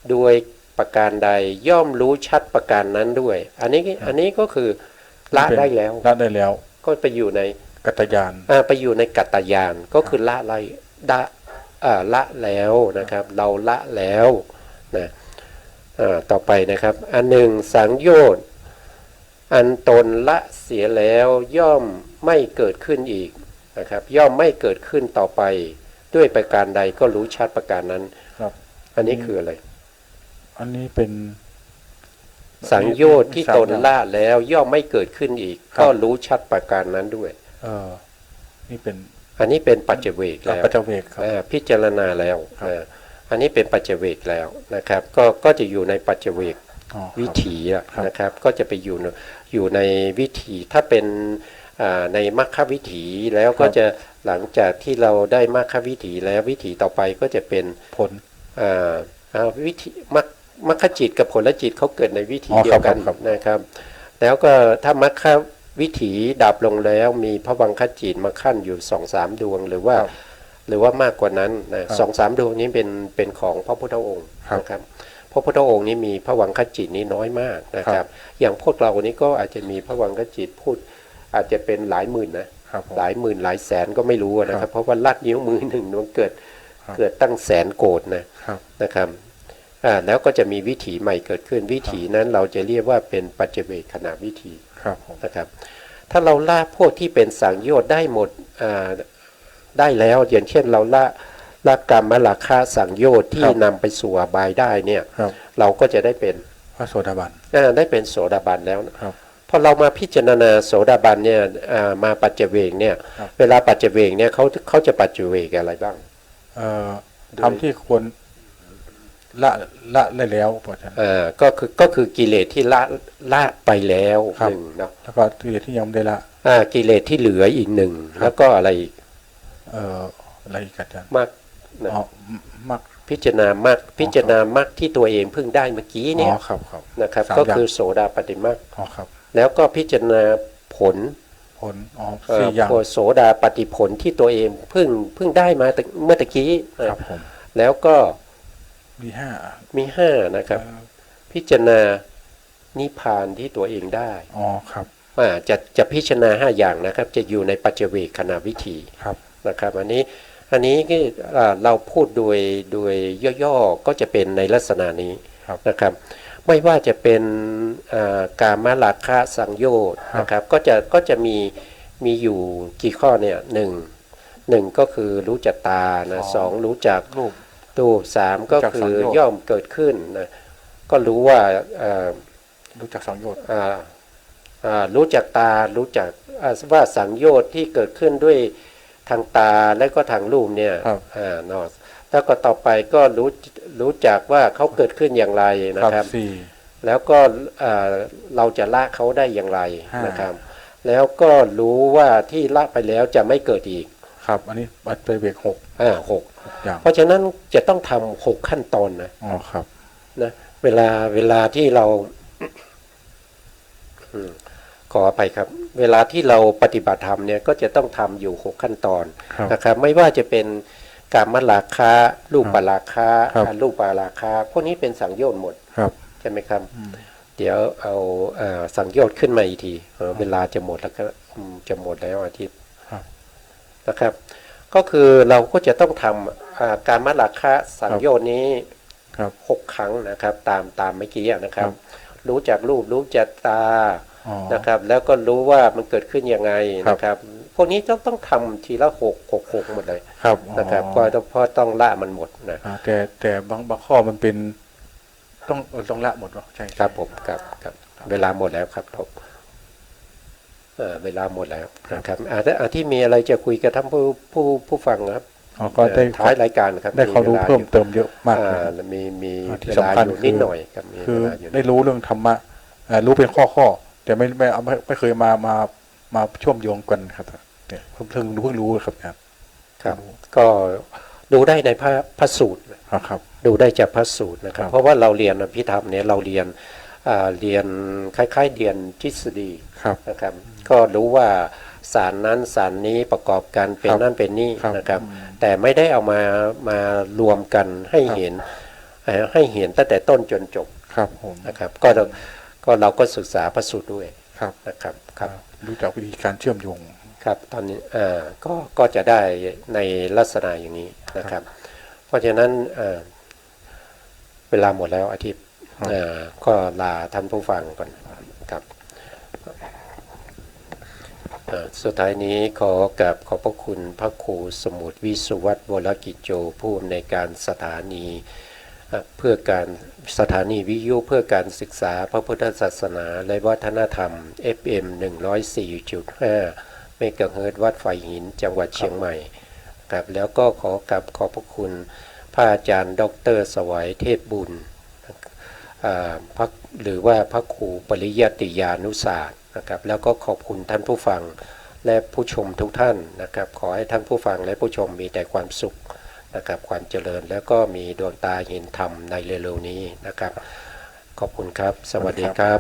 โดยประการใดย่อมรู้ชัดประการนั้นด้วย อันนี้ก็คือละได้แล้ว
ละได้แล้ว
ก็ไปอยู่ใน
กัตตญาณ
ไปอยู่ในกัตตญาณก็คือละละแล้วนะครับ เราละแล้วนะต่อไปนะครับ อันหนึ่งสังโยชน์อันตนละเสียแล้วย่อมไม่เกิดขึ้นอีกนะครับ ย่อมไม่เกิดขึ้นต่อไปด้วยประการใดก็รู้ชัดประการนั้น
ครับ
อันนี้คืออะไร
อันนี้เป็น
สังโยชน์ที่ตนละแล้วย่อมไม่เกิดขึ้นอีก ก็รู้ชัดประการนั้นด้วย
นี่เป็น
อันนี้เป็นปัจเจเวกแล้ว
ปัจจเวกครับ
พิจารณาแล้ว
ครับ
อันนี้เป็นปัจเจเวกแล้วนะครับ ก็จะอยู่ในปัจเจเวก
อ๋อครับ
วิถีอะ
ครับ
นะครับ ก็จะไปอยู่ในวิถีถ้าเป็นในมรรควิถีแล้วก็จะหลังจากที่เราได้มรรควิถีแล้ววิถีต่อไปก็จะเป็น
ผล
วิถีมรรคจิตกับผลจิตเขาเกิดในวิถี
อ๋อ
เดียวกัน
ครับ
นะครับ แล้วก็ถ้ามรรควิถีดับลงแล้วมีพระวังคจิตมาขั้นอยู่2-3 ดวงหรือว่ามากกว่านั้นนะ2-3 ดวงนี้เป็นของพระพุทธองค์นะครับพระพุทธองค์นี้มีพระวังคจิตนี้น้อยมากนะครับ อย่างพวกเรานี้ก็อาจจะมีพระวังคจิตพูดอาจจะเป็นหลายหมื่นนะครับ
ผม
หลายหมื่นหลายแสนก็ไม่รู้นะค
ครั
รับบ เพราะว่าลัดนิ้วมือหนึ่งมันเกิดตั้งแสนโกดนะครับแล้วก็จะมีวิถีใหม่เกิดขึ้นวิถีนั้นเราจะเรียกว่าเป็นปัจเจเวคขณะวิถี
ครับผม
นะครับถ้าเราละพวกที่เป็นสังโยชน์ได้หมดได้แล้วอย่างเช่นเราละกรรมราคะสังโยชน์ที่นำไปสู่อบายได้เนี่ย
ครับ
เราก็จะได้เป็น
พระโสดาบัน
ได้เป็นโสดาบันแล้ว
ครับ
พอเรามาพิจารณาโสดาบันเนี่ยมาปัจเจเวกเนี่ย
ครับ
เวลาปัจเจเวกเนี่ยเขาจะปัจเจเวกอะไรบ้าง
ทำที่ควรละได้แล้วเพราะฉะนั้น
ก็คือกิเลสที่ละไปแล้ว
ครับ
หนึ่งเนาะ
แล้วก็กิเลสที่ยังไม่ได้ละ
กิเลสที่เหลืออีกหนึ่ง
ครับ
แล้วก็อะไรอีก
อะไรอีกอาจารย์
มรรคนะ
อ๋อมัก
พิจารณามรรคพิจารณามรรคที่ตัวเองเพิ่งได้เมื่อกี้
อ๋
เนี่ย
อครับครับ
นะครับ
3
ก็
ย่าง
คือโสดาปฏิมรรค
อ๋อครับ
แล้วก็พิจารณาผล
ผลอ๋อ4 อย่าง
โสดาปฏิผลที่ตัวเองเพิ่งได้มาเมื่อตะกี้นะครับ
ผม
แล้วก็
มี5
มี5นะครับ พิจารณานิพพานที่ตัวเองได้
อ๋อครับ
จะพิจารณา5อย่างนะครับ จะอยู่ในปัจเจเวกขณะวิถี
ครับ
นะครับ อันนี้ก็เราพูดโดยย่อๆก็จะเป็นในลักษณะนี้
ครับ
นะครับ ไม่ว่าจะเป็นกามราคะสังโยชน์นะครับก็จะมีอยู่กี่ข้อเนี่ยหนึ่งก็คือรู้จักตานะสองรู้จัก
รูป
ตู้สามก็
รู้จัก
คื
สั
อง
โยชน์
ย่อมเกิดขึ้นนะก็รู้ว่า
รู้จักสังโยชน์
รู้จักตารู้จักว่าสังโยชน์ที่เกิดขึ้นด้วยทางตาและก็ทางรูปเนี่ยเนาะแล้วก็ต่อไปก็รู้จักว่าเขาเกิดขึ้นอย่างไรนะครับ แล้วก็เราจะละเขาได้อย่างไรนะครับ แล้วก็รู้ว่าที่ละไปแล้วจะไม่เกิดอีก
ครับอันนี้ปัจเจเวก6
6
อย่าง
เพราะฉะนั้นจะต้องทำ6ขั้นตอนนะ
อ๋อครับ
นะเวลาที่เรา ขออภัยครับเวลาที่เราปฏิบัติธรรมเนี่ยก็จะต้องทำอยู่6ขั้นตอน
ครับ
นะครับไม่ว่าจะเป็นกามราคะรูปราคะ
ครับ
อรูปราคะพวกนี้เป็นสังโยชน์หมด
ครับ
ใช่ไหมครับเดี๋ยวเอาสังโยชน์ขึ้นมาอีกทีเวลาจะหมดแล้วก็จะหมดแล้วอาทิตย์
ครับ
นะครับก็คือเราก็จะต้องทำการมราคะสังโยชน์นี้
ครับ
6 ครั้งนะครับตามเมื่อกี้นะครับ
ครับ
รู้จักรูปรู้จักตา
อ๋อ
นะครับแล้วก็รู้ว่ามันเกิดขึ้นยังไง
ครับ
นะครับพวกนี้ต้องทำทีละ6 หมดเลย
ครับ
นะครับ
อ๋อ
เพราะต้องละมันหมดนะ
แต่บางข้อมันเป็นต้องละหมดเนาะใช่
ครับผมครับเวลาหมดแล้วครับผมเวลาหมดแล้วนะครับที่มีอะไรจะคุยกับท่านผู้ฟังครับ
อ๋อก็ได้
ท้ายรายการครับ
ได้ความรู้
วล
เพิ่มเติมเยอะมาก
อ่า
เลย
มี
ที่
เวลา
สำคัญ
อยู่นิดหน่อยครับมี
คือ
เวลาอยู่
ได้รู้เรื่องธรรมะรู้เป็นข้อแต่ไม่เคยมาเชื่อมโยงกันครับเนี่ยเพิ่งรู้ครับอาจารย์
ครับก็ดูได้ในพระสูตร
ครับ
ดูได้จากพระสูตรนะครับ
ครับ
เพราะว่าเราเรียนอภิธรรมเนี่ยเราเรียนคล้ายๆเรียนทฤษฎี
ครับ
นะครับก็รู้ว่าสารนั้นสารนี้ประกอบกันเป็น
ครับ
นั่นเป็นนี่
ครับ
นะครับ แต่ไม่ได้เอามารวมกันให้เห็นตั้งแต่ต้นจนจบ
ครับผม
นะครับก็เราก็ศึกษาพระสูตรด้วย
ครับ
นะครับครับ
รู้จักวิธีการเชื่อมโยง
ครับตอนนี้ก็จะได้ในลักษณะอย่างนี้นะครับ เพราะฉะนั้นเวลาหมดแล้วอาทิตย์
ครับ
ก็ลาท่านผู้ฟังก่อนครับสุดท้ายนี้ขอกราบขอบพระคุณพระครูสมุทรวิสุวัตรวรกิจโจผู้อำนวยการสถานีเพื่อการสถานีวิทยุเพื่อการศึกษาพระพุทธศาสนาและวัฒนธรรม FM 104.5 เมกะเฮิรตซ์วัดไฟหินจังหวัดเชียงใหม่ครับแล้วก็ขอกราบขอบพระคุณพระอาจารย์ดร.สวัยเทพบุญหรือว่าพระครูปริยัติยานุศาสตร์นะครับแล้วก็ขอบคุณท่านผู้ฟังและผู้ชมทุกท่านนะครับขอให้ท่านผู้ฟังและผู้ชมมีแต่ความสุขนะครับความเจริญแล้วก็มีดวงตาเห็นธรรมในเร็วๆนี้นะครับขอบคุณครับ สวัสดีครับ